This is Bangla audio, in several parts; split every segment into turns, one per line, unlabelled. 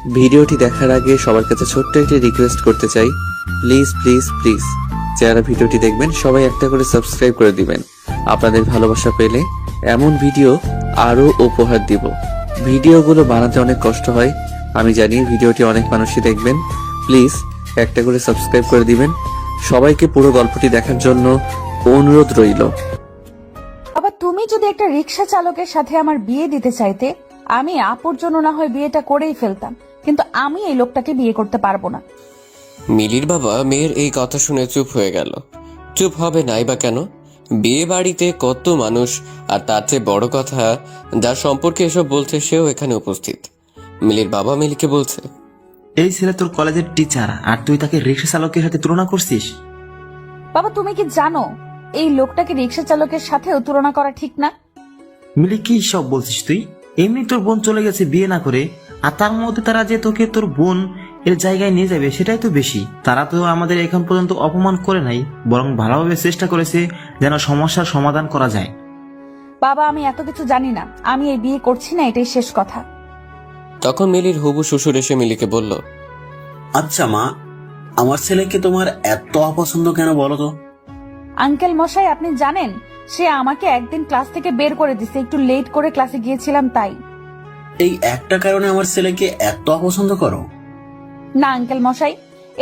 ভিডিওটি দেখার আগে সবার কাছে ছোট্ট একটি রিকোয়েস্ট করতে চাই, প্লিজ প্লিজ প্লিজ যারা ভিডিওটি দেখবেন সবাই একটা করে সাবস্ক্রাইব করে দিবেন। আপনাদের ভালোবাসা পেলে এমন ভিডিও আরো উপহার দিব। ভিডিওগুলো বানাতে অনেক কষ্ট হয়, আমি জানি। ভিডিওটি অনেক মানুষই দেখবেন, প্লিজ একটা করে সাবস্ক্রাইব করে দিবেন। সবাইকে পুরো গল্পটি দেখার জন্য অনুরোধ রইল।
বাবা, তুমি যদি একটা রিক্সা চালকের সাথে আমার বিয়ে দিতে চাইতে, আমি আপুর জন্য না হয় বিয়েটা করেই ফেলতাম, কিন্তু আমি এই লোকটাকে বিয়ে করতে পারবো না।
মিলির বাবা মেয়ের এই কথা শুনে চুপ হয়ে গেল। চুপ হবে নাই বা কেন? বিয়ে বাড়িতে কত মানুষ, আর তার চেয়ে বড় কথা, যার সম্পর্কে এসব বলছে সেও এখানে উপস্থিত। মিলির বাবা মিলিকে বলছে,
এই ছেলে তোর কলেজের টিচার আর তুই তাকে রিক্সা চালকের সাথে তুলনা করছিস?
বাবা, তুমি কি জানো এই লোকটাকে রিক্সা চালকের সাথেও তুলনা করা ঠিক না?
মিলি, কি সব বলছিস তুই? এমনি তোর বোন চলে গেছে বিয়ে না করে, আর তার মধ্যে তারা যে তোকে তোর বোন এর জায়গায় নিয়ে যাবে সেটাই তো বেশি। তারা তো আমাদের এখন পর্যন্ত অপমান করে নাই, বরং ভালোভাবে চেষ্টা করেছে যেন সমস্যার সমাধান করা যায়।
বাবা, আমি এত কিছু জানি না, আমি এই বিয়ে করছি না, এটাই শেষ কথা।
তখন মিলির হবু শ্বশুর এসে মিলিকে বলল,
আচ্ছা মা, আমার ছেলেকে তোমার এত অপছন্দ কেন বলো তো?
আঙ্কেল মশাই, আপনি জানেন সে আমাকে একদিন ক্লাস থেকে বের করে দিছে, একটু লেট করে ক্লাসে গিয়েছিলাম তাই।
এই একটা কারণে আমার ছেলেকে এত অপছন্দ করো?
না আঙ্কেল মশাই,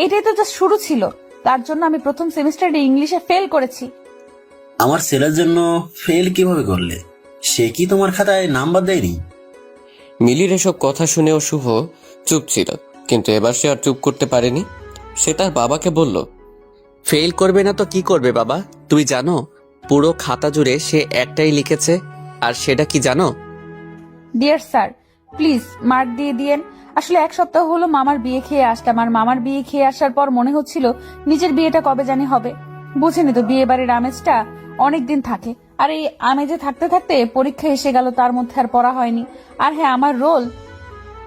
এটাই তো জাস্ট শুরু ছিল। তার জন্য আমি প্রথম সেমিস্টারে ইংলিশে ফেল করেছি।
আমার ছেলের জন্য ফেল কিভাবে করলে? সে কি তোমার খাতায় নাম্বার দেয়নি?
মিলির এসব কথা শুনেও শুভ চুপ ছিল, কিন্তু এবার সে আর চুপ করতে পারেনি। সে তার বাবাকে বলল,
ফেল করবে না তো কি করবে বাবা? তুমি জানো পুরো খাতা জুড়ে সে একটাই লিখেছে, আর সেটা কি জানো?
ডিয়ার স্যার, প্লিজ মার্ক দিয়ে দিয়েন। আসলে এক সপ্তাহ হলো মামার বিয়ে খেয়ে আসলাম, আর মামার বিয়ে খেয়ে আসার পর মনে হচ্ছিল নিজের বিয়েটা কবে জানি হবে। বুঝেনি তো, বিয়ে বাড়ির আমেজটা অনেকদিন থাকে, আর এই আমেজে থাকতে থাকতে পরীক্ষা এসে গেল, তার মধ্যে আর পড়া হয়নি। আর হ্যাঁ, আমার রোল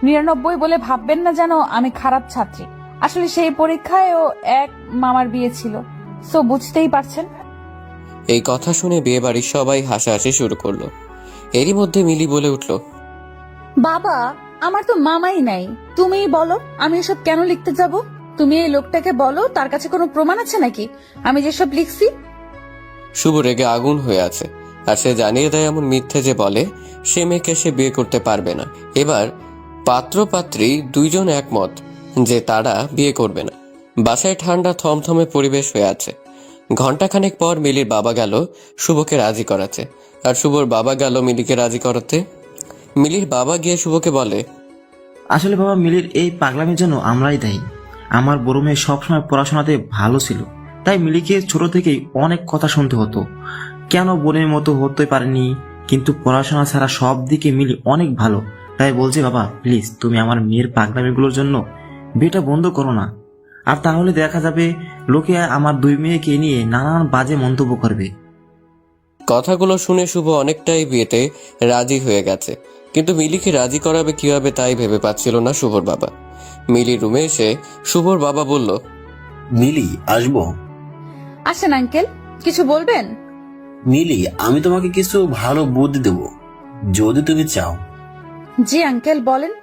99 বলে ভাববেন না যেন আমি খারাপ ছাত্রী। আসলে সেই পরীক্ষায়ও এক মামার বিয়ে ছিল, সো বুঝতেই পারছেন।
এই কথা শুনে বিয়ে বাড়ির সবাই হাসাহাসি শুরু করলো। এরই মধ্যে মিলি বলে উঠল,
বাবা, আমার তো মামাই নাই, তুমিই বলো আমি এসব কেন লিখতে যাব? তুমি এই লোকটাকে বলো তার কাছে কোনো প্রমাণ আছে নাকি আমি যেসব লিখছি।
শুভ রেগে আগুন হয়ে আছে, আর সে জানিয়ে দেয় এমন মিথ্যে যে বলে সে মেয়েকে সে বিয়ে করতে পারবে না। এবার পাত্র পাত্রী দুইজন একমত যে তারা বিয়ে করবে না। বাসায় ঠান্ডা থমথমে পরিবেশ হয়ে আছে। ঘন্টাখানেক পর মিলির বাবা গেল শুভকে রাজি করাতে, আর শুভর বাবা গেল মিলিকে রাজি করাতে। মিলির বাবা গিয়ে শুভকে বলে,
আসলে বাবা, মিলির এই পাগলামির জন্য আমরাই দায়ী। আমার বড় মেয়ে সবসময় পড়াশোনাতে ভালো ছিল, তাই মিলিকে ছোট থেকেই অনেক কথা শুনতে হতো, কেন বোনের মতো হতে পারেনি। কিন্তু পড়াশোনা ছাড়া সব দিকে মিলি অনেক ভালো, তাই বলছে বাবা প্লিজ তুমি আমার মেয়ের পাগলামিগুলোর জন্য বিয়েটা বন্ধ করো না। আর তাহলে দেখা যাবে লোকে আমার দুই মেয়েকে নিয়ে নানান বাজে মন্তব্য করবে।
কথাগুলো শুনে শুভ অনেকটাই বিয়েতে রাজি হয়ে গেছে, কিন্তু মিলিকে রাজি করাবে কিভাবে তাই ভেবে পাচ্ছিল না শুভর বাবা। মিলির রুমে এসে শুভর বাবা বলল,
মিলি, আসবো?
আসেন আঙ্কেল, কিছু বলবেন?
মিলি, আমি তোমাকে কিছু ভালো বুদ্ধি দেব যদি তুমি চাও।
জি আঙ্কেল, বলেন।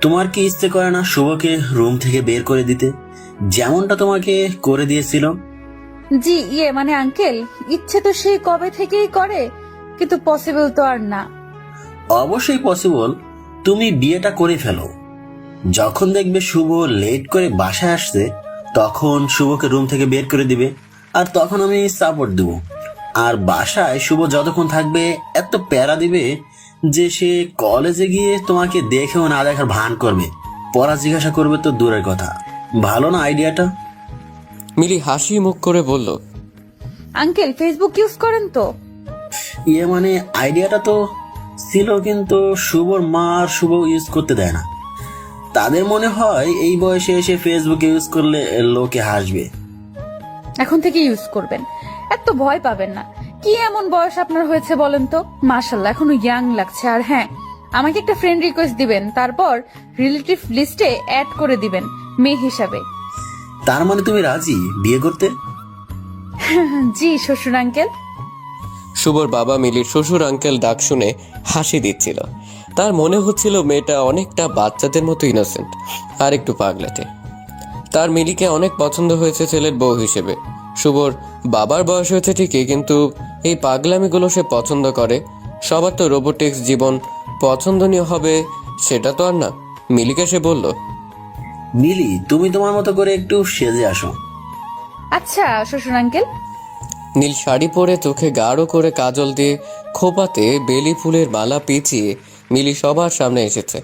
তোমার কি ইচ্ছে করে না শুভকে রুম থেকে বের করে দিতে, যেমনটা তোমাকে করে দিয়েছিল?
জি মানে আঙ্কেল, ইচ্ছে তো সেই কবে থেকেই করে, কিন্তু পসিবল তো আর না।
অবশ্যই পসিবল। তুমি বিয়েটা করে ফেলো। যখন দেখবে শুভ লেট করে বাসায় আসছে, তখন শুভকে রুম থেকে বের করে দিবে, আর তখন আমি সাপোর্ট দেব। আর বাসায় শুভ যতক্ষণ থাকবে এত প্যারা দিবে যে সে কলেজে গিয়ে তোমাকে দেখেও না দেখার ভান করবে, পড়া জিজ্ঞাসা করবে তো দূরের কথা। ভালো না আইডিয়াটা?
মিলি হাসি মুখ করে বলল,
আঙ্কেল, ফেসবুক ইউজ করেন তো?
মানে আইডিয়াটা তো ছিল, কিন্তু শুভর মা আর শুভ ইউজ করতে দেয় না। তাদের মনে হয় এই বয়সে এসে ফেসবুক ইউজ করলে লোকে হাসবে।
এখন থেকে ইউজ করবেন, এত ভয় পাবেন না। কি এমন বয়স আপনার হয়েছে বলেন তো? মাশাআল্লাহ, এখনো ইয়াং লাগছে। আর হ্যাঁ, আমাকে একটা ফ্রেন্ড রিকোয়েস্ট দিবেন, তারপর রিলেটিভ লিস্টে অ্যাড করে দিবেন মেয়ে হিসাবে।
তার মানে তুমি রাজি বিয়ে করতে?
জি শ্বশুর আঙ্কেল।
শুভর বাবা মিলির শ্বশুর আঙ্কেল ডাক শুনে হাসি দিচ্ছিল, তার মনে হচ্ছিল মেয়েটা অনেকটা বাচ্চাদের মতো ইনোসেন্ট আর একটু পাগলাটে। তার মিলিকে অনেক পছন্দ হয়েছে ছেলের বউ হিসেবে। শুভর বাবার বয়স হয়েছে ঠিকই, কিন্তু এই পাগলামিগুলো সে পছন্দ করে। সবার তো রোবোটিক্স জীবন পছন্দনীয় হবে সেটা তো আর না। মিলিকে সে বলল,
মিলি, তুমি তোমার মতো করে একটু সেজে আসো।
আচ্ছা শ্বশুর আঙ্কেল।
নীল শাড়ি পরে চোখে গাঢ় করে কাজল দিয়ে খোপাতে বেলি ফুলের মালা পেঁচিয়ে মিলি সবার সামনে এসেছে।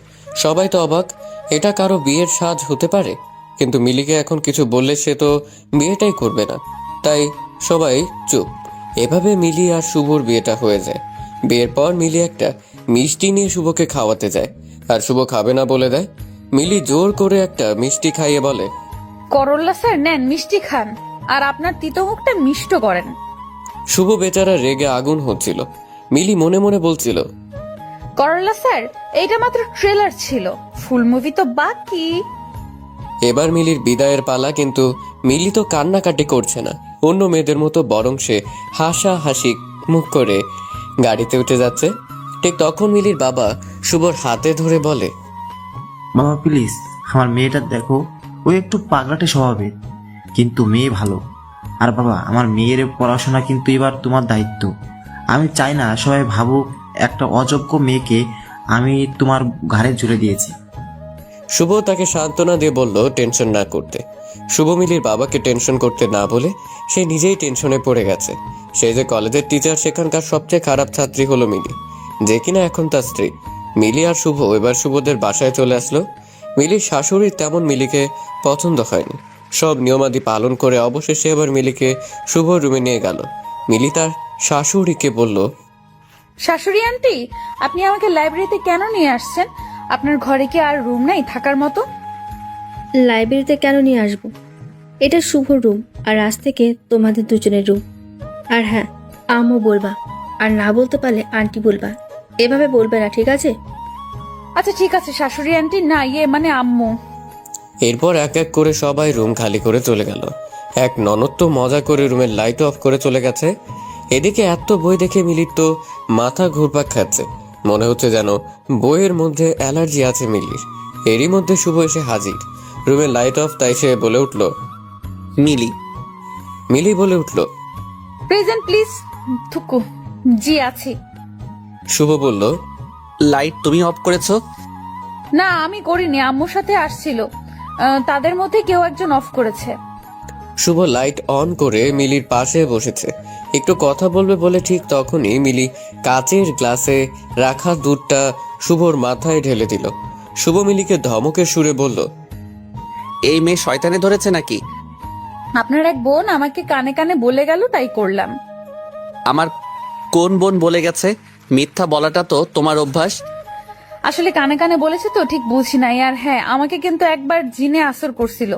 সবাই তো অবাক, এটা কারো বিয়ের সাজ হতে পারে? কিন্তু মিলিকে এখন কিছু বললে সে তো বিয়েটাই করবে না, তাই সবাই চুপ। এভাবে মিলি আর শুভর বিয়েটা হয়ে যায়। বিয়ের পর মিলি একটা মিষ্টি নিয়ে শুভকে খাওয়াতে যায়, আর শুভ খাবে না বলে দেয়। মিলি জোর করে একটা মিষ্টি খাইয়ে বলে,
করল্লা স্যার নেন, মিষ্টি খান, আর আপনার তিতো মুখটা মিষ্ট করেন।
শুভ বেচারা রেগে আগুন হচ্ছিল। মিলি মনে মনে বলছিল,
করল্লা স্যার এইটা মাত্র ট্রেলার ছিল, ফুল মুভি তো বাকি।
এবার মিলির বিদায়ের পালা, কিন্তু মিলি তো কান্নাকাটি করছে না অন্য মেয়েদের মতো, বরং সে হাসি মুখ করে গাড়িতে উঠে যাচ্ছে। ঠিক তখন মিলির বাবা শুভর হাতে ধরে বলে,
বাবা প্লিজ, আমার মেয়েটা দেখো, ও একটু পাগলাটে স্বভাবের, কিন্তু মেয়ে ভালো। আর বাবা, আমার মেয়ের পড়াশোনা কিন্তু এবার তোমার দায়িত্ব। আমি চাই না সবাই ভাবুক একটা অযোগ্য মেয়েকে আমি তোমার ঘাড়ে জুড়ে দিয়েছি।
শুভ তাকে সান্ত্বনা দিয়ে বলল টেনশন না করতে। শুভ মিলির বাবাকে টেনশন করতে না বলে সে নিজেই টেনশনে পড়ে গেছে। সে যে কলেজের টিচার, সেখানকার সবচেয়ে খারাপ ছাত্রী হলো মিলি, যে কিনা এখন তার স্ত্রী। মিলি আর শুভ এবার শুভদের বাসায় চলে আসলো। মিলির শাশুড়ির তেমন মিলিকে পছন্দ হয়নি। সব নিয়মাদি পালন করে অবশেষে এবার মিলিকে শুভ রুমে নিয়ে গেল। মিলি তার শাশুড়িকে বলল,
শাশুড়ি আন্টি, আপনি আমাকে লাইব্রেরিতে কেন নিয়ে আসছেন? আপনার ঘরে কি আর রুম নাই থাকার মতো?
লাইব্রেরিতে কেন নিয়ে আসবো? এটা শুভ রুম, আর আজ থেকে তোমাদের দুজনের রুম। আর হ্যাঁ, আম্মু বলবা, আর না বলতে পারলে আন্টি বলবা। এভাবে বলবে না, ঠিক আছে?
আচ্ছা ঠিক আছে শাশুড়ি আন্টি, না মানে আম্মু।
এরপর এক এক করে সবাই রুম খালি করে চলে গেল। এক ননদ তো মজা করে রুমের লাইট অফ করে চলে গেছে। এদিকে এত বই দেখে মিলির তো মাথা ঘুরপাক খাচ্ছে। মনে হচ্ছে যেন বইয়ের মধ্যে অ্যালার্জি আছে মিলির। এরই মধ্যে শুভ এসে হাজির। রুমের লাইট অফ, তাই সে বলে উঠল,
মিলি।
মিলি বলে উঠল,
প্রেজেন্ট প্লিজ। থুকু। জি আছি।
শুভ বলল,
লাইট তুমি অফ করেছো?
না আমি করিনি, আম্মুর সাথে আসছিল, তাদের মধ্যে কেউ একজন অফ করেছে।
শুভ লাইট অন করে মিলির পাশে বসেছে। একটু কথা বলবে বলে ঠিক তখনই মিলি কাচের গ্লাসে রাখা দুধটা শুভর মাথায় ঢেলে দিল। শুভ মিলিকে ধমকের সুরে বলল,
এই মেয়ে শয়তানে ধরেছে নাকি?
আপনার এক বোন আমাকে কানে কানে বলে গেল, তাই করলাম।
আমার কোন বোন বলে গেছে? মিথ্যা বলাটা তো তোমার অভ্যাস।
আসলে কানে কানে বলেছে তো ঠিক বুঝি নাই। আর হ্যাঁ, আমাকে কিন্তু একবার জিনে আসর করছিল।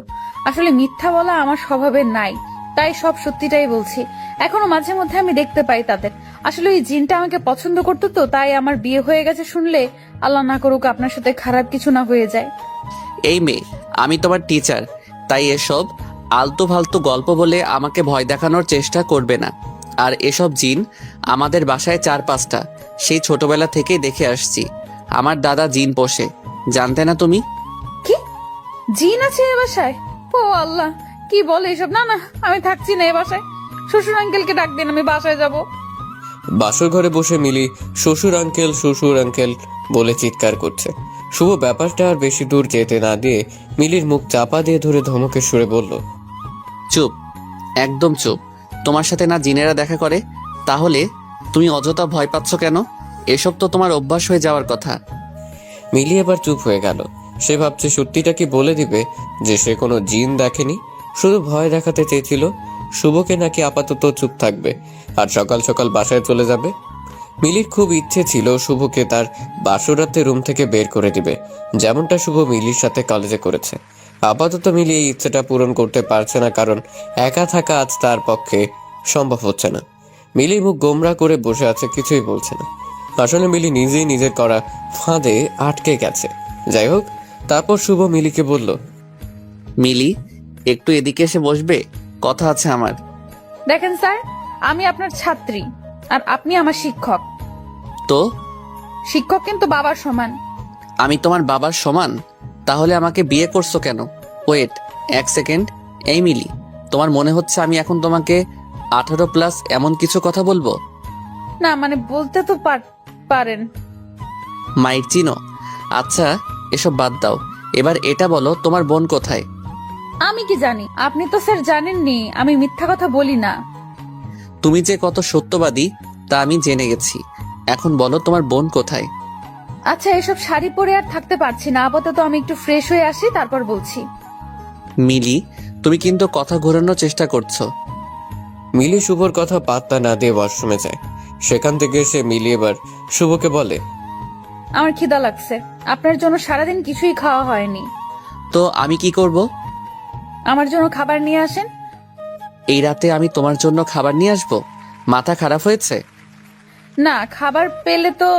আসলে মিথ্যা বলা আমার স্বভাবে নাই, তাই সব সত্যিটাই বলছি। এখনো মাঝে মধ্যে আমি দেখতে পাই তাদের। আসলে ওই জিনটা আমাকে পছন্দ করতো তো, তাই আমার বিয়ে হয়ে গেছে শুনলে আল্লাহ না করুক আপনার সাথে খারাপ কিছু না হয়ে যায়।
এই মেয়ে, আমি তোমার টিচার, তাই এসব আলতু ফালতু গল্প বলে আমাকে ভয় দেখানোর চেষ্টা করবে না। আর এসব জিন আমাদের বাসায় 4-5টা, সেই ছোটবেলা থেকেই দেখে আসছি। আমার দাদা জিন পোষে, জানতে না তুমি?
কি জিন আছে এ বাসায়? ও আল্লাহ, কি বলে এসব? না না, আমি থাকছি না এ বাসায়। শ্বশুর আঙ্কেলকে ডাক দিন, আমি বাসায় যাব।
বাসর ঘরে বসে মিলি শ্বশুর আঙ্কেল বলে চিৎকার করছে। শুভ ব্যাপারটা আর বেশি দূর যেতে না দিয়ে মিলির মুখ চাপা দিয়ে ধরে ধমকের সুরে বলল,
চুপ, একদম চুপ। তোমার সাথে না জিনেরা দেখা করে? তাহলে তুমি অযথা ভয় পাচ্ছ কেন? এসব তো তোমার অভ্যাস হয়ে যাওয়ার কথা।
মিলি এবার চুপ হয়ে গেল। সে ভাবছে সত্যিটা কি বলে দিবে যে সে কোনো জিন দেখেনি, শুধু ভয় দেখাতে চেয়েছিল। শুভকে নাকি আপাতত চুপ থাকবে আর সকাল সকাল বাসায় চলে যাবে। মিলির খুব ইচ্ছে ছিল শুভকে তার বাসরাতে রুম থেকে বের করে দিবে, যেমনটা শুভ মিলির সাথে কলেজে করেছে। আপাতত মিলি এই ইচ্ছেটা পূরণ করতে পারছে না, কারণ একা থাকা আজ তার পক্ষে সম্ভব হচ্ছে না। মিলি মুখ গোমরা করে বসে আছে, কিছুই বলছে না। আসলে মিলি নিজেই নিজের করা ফাঁদে আটকে গেছে। যাই হোক, তারপর শুভ মিলিকে বলল,
মিলি, একটু এদিকে এসে বসবে, কথা আছে আমার।
দেখেন স্যার, আমি আপনার ছাত্রী আর আপনি আমার শিক্ষক।
তো
শিক্ষক কিন্তু বাবার সমান।
আমি তোমার বাবার সমান? তাহলে আমাকে বিয়ে করছো কেন? ওয়েট, এক সেকেন্ড। এই মিলি, তোমার মনে হচ্ছে আমি এখন তোমাকে 18+ এমন কিছু কথা বলবো?
না মানে বলতে তো পারেন।
মাইক চিনো? আচ্ছা, এসব বাদ দাও। এবার এটা বলো, তোমার বোন কোথায়?
আমি কি জানি? আপনি তো স্যার জানেননি আমি মিথ্যা কথা বলি না।
তুমি যে কত সত্যবাদী তা আমি জেনে গেছি। এখন বলো, তোমার বোন কোথায়?
আচ্ছা, এসব শাড়ি পরে আর থাকতে পারছি না, আপাতত আমি একটু ফ্রেশ হয়ে আসি, তারপর বলছি।
মিলি, তুমি কিন্তু কথা ঘোরানোর চেষ্টা করছো।
মিলি শুভর কথা পাত্তা না দিয়ে ওয়াশরুমে যায়। সেখান থেকে এসে মিলি এবার শুভকে বলে,
আমার খিদা লাগছে, আপনার জন্য সারাদিন কিছুই খাওয়া হয়নি।
তো আমি কি করব?
আমার জন্য খাবার নিয়ে আসেন।
এই রাতে আমি তোমার জন্য খাবার নিয়ে আসবো? মাথা খারাপ হয়েছে?
না, খাবার পেলে তো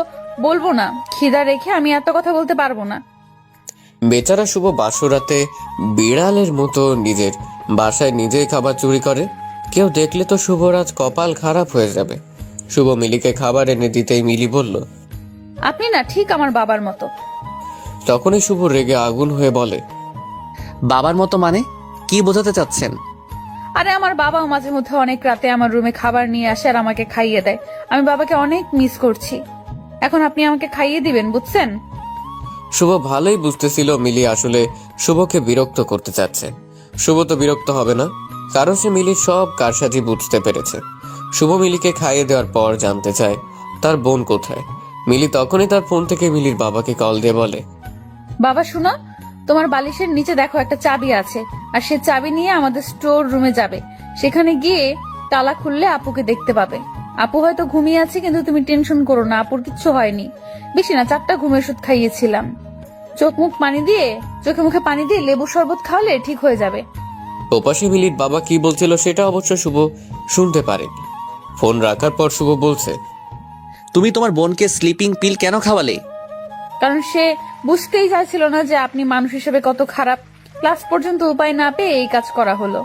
বলবো না, খিদা রেখে আমি এত কথা বলতে পারবো না।
বেচারা শুভ বাসরাতে বিড়ালের মতো নিজের বাসায় নিজেই খাবার চুরি করে। কেউ দেখলে তো শুভর আজ কপাল খারাপ হয়ে যাবে। শুভ মিলিকে খাবার এনে দিতেই মিলি বলল,
আপনি না ঠিক আমার বাবার মতো।
তখনই শুভ রেগে আগুন হয়ে বলে,
বাবার মতো মানে? কি বোঝাতে চাচ্ছেন?
আরে আমার বাবাও মাঝে মধ্যে অনেক রাতে আমার রুমে খাবার নিয়ে আসে আর আমাকে খাইয়ে দেয়। আমি বাবাকে অনেক মিস করছি। এখন আপনি আমাকে খাইয়ে দিবেন, বুঝছেন?
শুভ ভালোই বুঝতেছিল মিলি আসলে শুভকে বিরক্ত করতে চাচ্ছে। শুভ তো বিরক্ত হবে না, কারণ সে মিলির সব কারসাজি বুঝতে পেরেছে। শুভ মিলিকে খাইয়ে দেওয়ার পর জানতে চায় তার বোন কোথায়। মিলি তখনই তার ফোন থেকে মিলির বাবাকে কল দিয়ে বলে,
বাবা শোনো, তোমার বালিশের নিচে দেখো একটা চাবি আছে, আর সে চাবি নিয়ে আমাদের স্টোর রুমে যাবে। সেখানে গিয়ে তালা খুললে আপুকে দেখতে পাবে। আপু হয়তো ঘুমিয়ে আছে, কিন্তু তুমি টেনশন করো না, আপুর কিচ্ছু হয়নি। বেশি না, 4টা ঘুমের ওষুধ খাইয়েছিলাম। চোখে মুখে পানি দিয়ে লেবু শরবত খাওয়ালে ঠিক হয়ে যাবে।
ওপাশে মিলির বাবা কি বলছিল সেটা অবশ্য শুভ শুনতে পারেনি। ফোন রাখার পর শুভ বলছে,
তুমি তোমার বোনকে স্লিপিং পিল কেন খাওয়ালে?
কারণ সে বুঝতেই চাইছিল না যে আপনি মানুষ হিসেবে কত খারাপ। ক্লাস পর্যন্ত উপায় না পেয়ে এই কাজ করা হলো।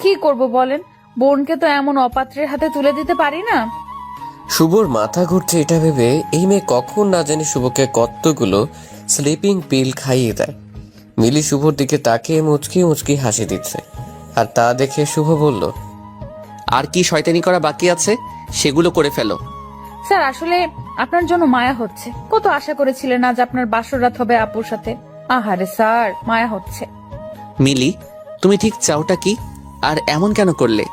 কি করব বলেন, বোনকে তো এমন অপাত্রের হাতে তুলে দিতে পারি না।
শুভর মাথা ঘুরছে এটা ভেবে এই মেয়ে কখন না জানি শুভকে কতগুলো স্লিপিং পিল খাইয়ে দেয়। মিলি শুভর দিকে তাকিয়ে মুচকি মুচকি হাসি দিচ্ছে, আর তা দেখে শুভ বলল,
আর কি শয়তানি করা বাকি আছে সেগুলো করে ফেলো।
স্যার আসলে আপনার জন্য মায়া হচ্ছে। কত আশা করেছিলেন আজ আপনার বাসর রাত হবে আপুর সাথে। আহারে স্যার, মায়া হচ্ছে।
মিলি, তুমি ঠিক চাওটা কি? আর এমন কেন করলে?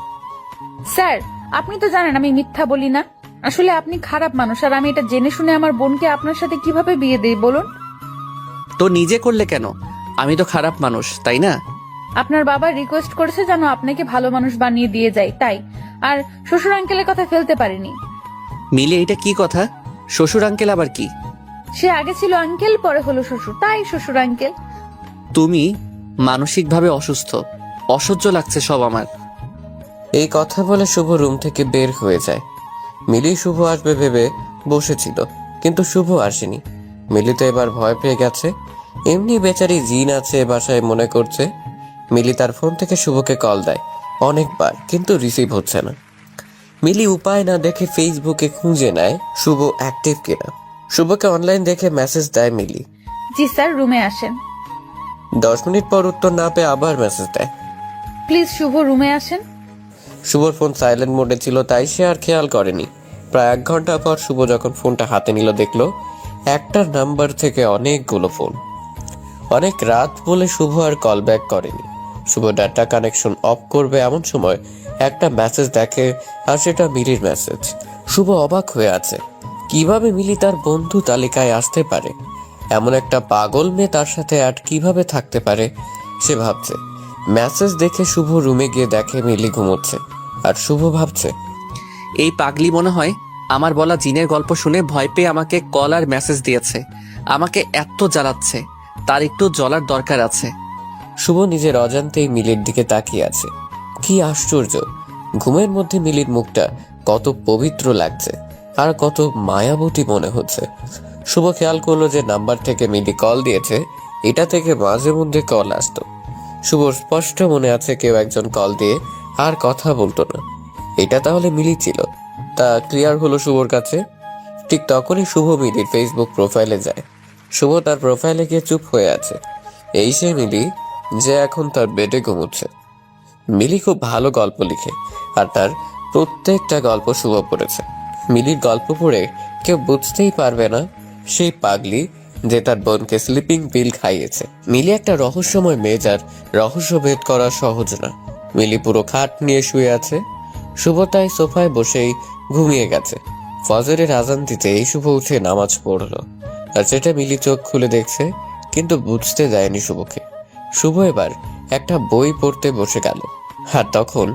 স্যার আপনি তো জানেন আমি মিথ্যা বলি না। আসলে আপনি খারাপ মানুষ, আর আমি এটা জেনে শুনে আমার বোনকে আপনার সাথে কিভাবে বিয়ে দেই বলুন?
তো নিজে করলে কেন? আমি তো খারাপ মানুষ, তাই না?
আপনার বাবা রিকোয়েস্ট করেছে যেন আপনাকে ভালো মানুষ বানিয়ে দিয়ে যায়, তাই। আর শ্বশুর আঙ্কেলের কথা ফেলতে পারিনি।
মিলি, এটা কি কথা? শ্বশুর আঙ্কেল আবার কি?
সে আগে ছিল আঙ্কেল, পরে হলো শ্বশুর, তাই শ্বশুর আঙ্কেল।
তুমি মানসিকভাবে অসুস্থ। অসহ্য লাগছে সব আমার।
এই কথা বলে শুভ রুম থেকে বের হয়ে যায়। মিলি শুভ আসবে ভেবে বসেছিল, কিন্তু শুভ আসেনি। মিলি তো এবার ভয় পেয়ে গেছে। এমনি বেচারি জিন আছে বাসায় মনে করছে। মিলি তার ফোন থেকে শুভকে কল দেয় অনেকবার, কিন্তু রিসিভ হচ্ছে না। মিলি উপায় না দেখে ফেসবুকে খুঁজে নেয় শুভ অ্যাক্টিভ কিনা। শুভকে অনলাইন দেখে মেসেজ দেয় মিলি।
জি স্যার, রুমে আসেন।
10 মিনিট পর উত্তর না পেয়ে আবার মেসেজ দেয়।
প্লিজ শুভ রুমে আসেন।
শুভর ফোন সাইলেন্ট মোডে ছিল, তাই সে আর খেয়াল করেনি। প্রায় 1 ঘন্টা পর শুভ যখন ফোনটা হাতে নিল, দেখলো একটা নাম্বার থেকে অনেকগুলো ফোন। অনেক রাত বলে শুভ আর কল ব্যাক করেনি। শুভ ডাটা কানেকশন অফ করবে এমন সময় একটা মেসেজ দেখে, আর সেটা মিলির মেসেজ। শুভ অবাক হয়ে আছে, কিভাবে মিলি তার বন্ধু তালিকায় আসতে পারে? এমন একটা পাগল মেয়ে তার সাথে অ্যাড কিভাবে থাকতে পারে সে ভাবছে। মেসেজ দেখে শুভ রুমে গিয়ে দেখে মিলি ঘুমোচ্ছে, আর শুভ ভাবছে,
এই পাগলি মনে হয় আমার বলা জিনের গল্প শুনে ভয় পেয়ে আমাকে কল আর মেসেজ দিয়েছে। আমাকে এত জ্বালাচ্ছে, তার একটু জ্বলার দরকার আছে।
শুভ নিজের অজান্তেই মিলির দিকে তাকিয়ে আছে। কি আশ্চর্য, ঘুমের মধ্যে মিলির মুখটা কত পবিত্র লাগছে, আর কত মায়াবতী মনে হচ্ছে। শুভ খেয়াল করলো যে নাম্বার থেকে মিলি কল দিয়েছে, এটা থেকে মাঝে মধ্যে কল আসতো। শুভ স্পষ্ট মনে আছে কেউ একজন কল দিয়ে আর কথা বলতো না। এটা তাহলে মিলি ছিল, তা ক্লিয়ার হলো শুভর কাছে। ঠিক তখনই শুভ মিলির ফেসবুক প্রোফাইলে যায়। শুভ তার প্রোফাইলে গিয়ে চুপ হয়ে আছে। এই সেই মিলি যে এখন তার বেডে ঘুমুচ্ছে। মিলি খুব ভালো গল্প লিখে আর তার প্রত্যেকটা গল্প শুভ পড়েছে। মিলির গল্প পড়ে কেউ বুঝতেই পারবে না সেই পাগলি যে তার বোনকে স্লিপিং পিল খাইয়েছে। মিলি একটা রহস্যময় মেয়ে, যার রহস্য ভেদ করা সহজ না। মিলি পুরো খাট নিয়ে শুয়ে আছে। শুভ তাই সোফায় বসেই ঘুমিয়ে গেছে। ফজরের আজান দিতেই শুভ উঠে নামাজ পড়লো, আর সেটা মিলি চোখ খুলে দেখছে, কিন্তু বুঝতে দেয়নি শুভকে। শুভ এবার একটা বই পড়তে বসে গেল, আর তখন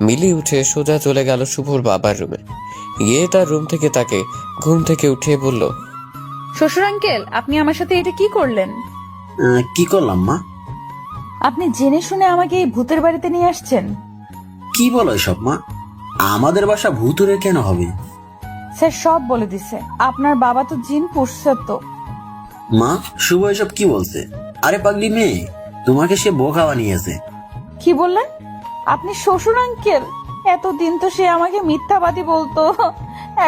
মিলি উঠে সোজা চলে গেল শুভর বাবার রুমে। গিয়ে তার রুম থেকে তাকে ঘুম থেকে উঠিয়ে বলল,
শ্বশুর আঙ্কেল, আপনি আমার সাথে এটা কি করলেন?
কি করলাম মা?
আপনি জেনে শুনে আমাকে এই ভূতের বাড়িতে নিয়ে আসছেন?
কি বলো এসব মা? আমাদের বাসা ভূতুরে কেন হবে?
স্যার সব বলে দিছে। আপনার বাবা তো জিন পুষছে তো।
মা, শুভ এসব কি বলছে? আরে পাগলি মেয়ে, তোমাকে সে বোকা বানিয়েছে।
কি বললেন আপনি? শ্বশুর আঙ্কেল, এতদিন তো সে আমাকে মিথ্যাবাদী বলতো,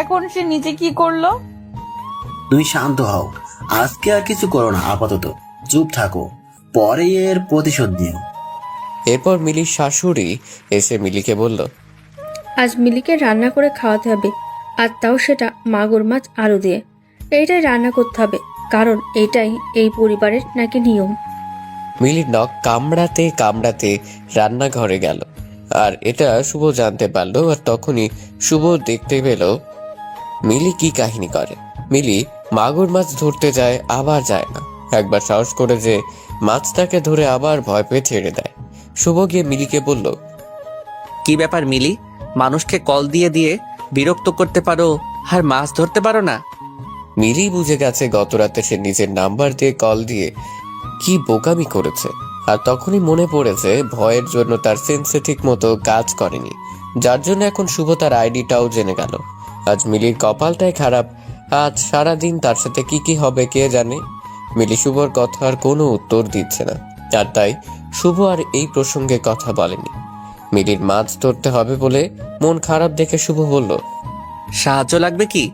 এখন সে নিজে কি করলো?
তুমি শান্ত হও, আজকে আর কিছু করো না, আপাতত চুপ থাকো, পরে এর প্রতিশোধ দিও।
এরপর মিলির শাশুড়ি এসে মিলিকে বলল,
আজ মিলিকে রান্না করে খাওয়াতে হবে, আর তাও সেটা মাগুর মাছ আলু দিয়ে। এইটাই রান্না করতে হবে, কারণ এটাই এই পরিবারের নাকি নিয়ম।
মিলির নখ কামড়াতে কামড়াতে রান্নাঘরে গেল, আর এটা শুভ জানতে পারলো। আর তখনই শুভ দেখতে পেল মিলি কি কাহিনী করে। মিলি মাগুর মাছ ধরতে যায়, আবার যায় না। একবার সাহস করে যে মাছটাকে ধরে আবার ভয় পেয়ে ছেড়ে দেয়। শুভ গিয়ে মিলিকে বলল,
কি ব্যাপার মিলি, মানুষকে কল দিয়ে দিয়ে বিরক্ত করতে পারো আর মাছ ধরতে পারো না?
মিলি বুঝে গেছে গত রাতে সে নিজের নাম্বার দিয়ে কল দিয়ে কি বোকামি করেছে। আর তখনই মনে পড়েছে ভয়ের জন্য তার সেন্সে ঠিক মতো কাজ করেনি, যার জন্য এখন শুভ তার আইডিটাও জেনে গেল। আজ মিলির কপালটাই খারাপ, আজ সারাদিন তার সাথে কি কি হবে কে জানে। মিলি শুভর কথার কোনো উত্তর দিচ্ছে না, আর তাই শুভ আর এই প্রসঙ্গে কথা বলেনি। মিলির মাছ ধরতে হবে বলে মন খারাপ দেখে শুভ বলল,
সাহায্য লাগবে কি?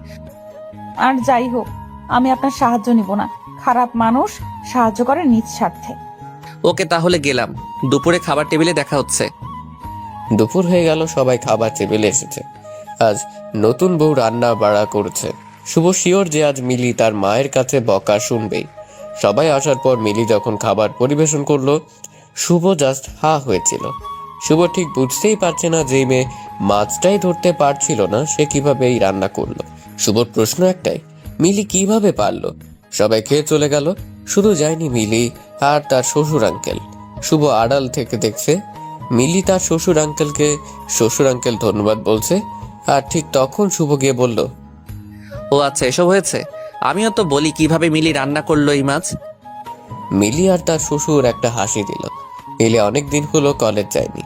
আর যাই হোক, আমি আপনার সাহায্য নিব না। খারাপ মানুষ সাহায্য করে নিজ স্বার্থে।
ওকে, তাহলে গেলাম। দুপুরে খাবার টেবিলে দেখা হচ্ছে।
দুপুর হয়ে গেল, সবাই খাবার টেবিলে এসেছে। আজ নতুন বউ রান্না বাড়া করছে। শুভ শিওর যে আজ মিলি তার মায়ের কাছে বকা শুনবেই। সবাই আসার পর মিলি যখন খাবার পরিবেশন করলো, শুভ জাস্ট হা হয়েছিল। শুভ ঠিক বুঝতেই পারছে না যে মেয়ে মাছটাই ধরতে পারছিল না, সে কিভাবে এই রান্না করলো। শুভর প্রশ্ন একটাই, মিলি কিভাবে পারলো? সবাই খেয়ে চলে গেল, শুধু যায়নি মিলি আর তার শ্বশুর আঙ্কেল। শুভ আড়াল থেকে দেখছে মিলি তার শ্বশুর আঙ্কেল ধন্যবাদ বলছে। আর ঠিক তখন শুভ গিয়ে বলল,
ও আচ্ছা, এসব হয়েছে। আমিও তো বলি কিভাবে মিলি রান্না করলো এই মাছ।
মিলি আর তার শ্বশুর একটা হাসি দিল। মিলি অনেকদিন হলো কলেজ যায়নি।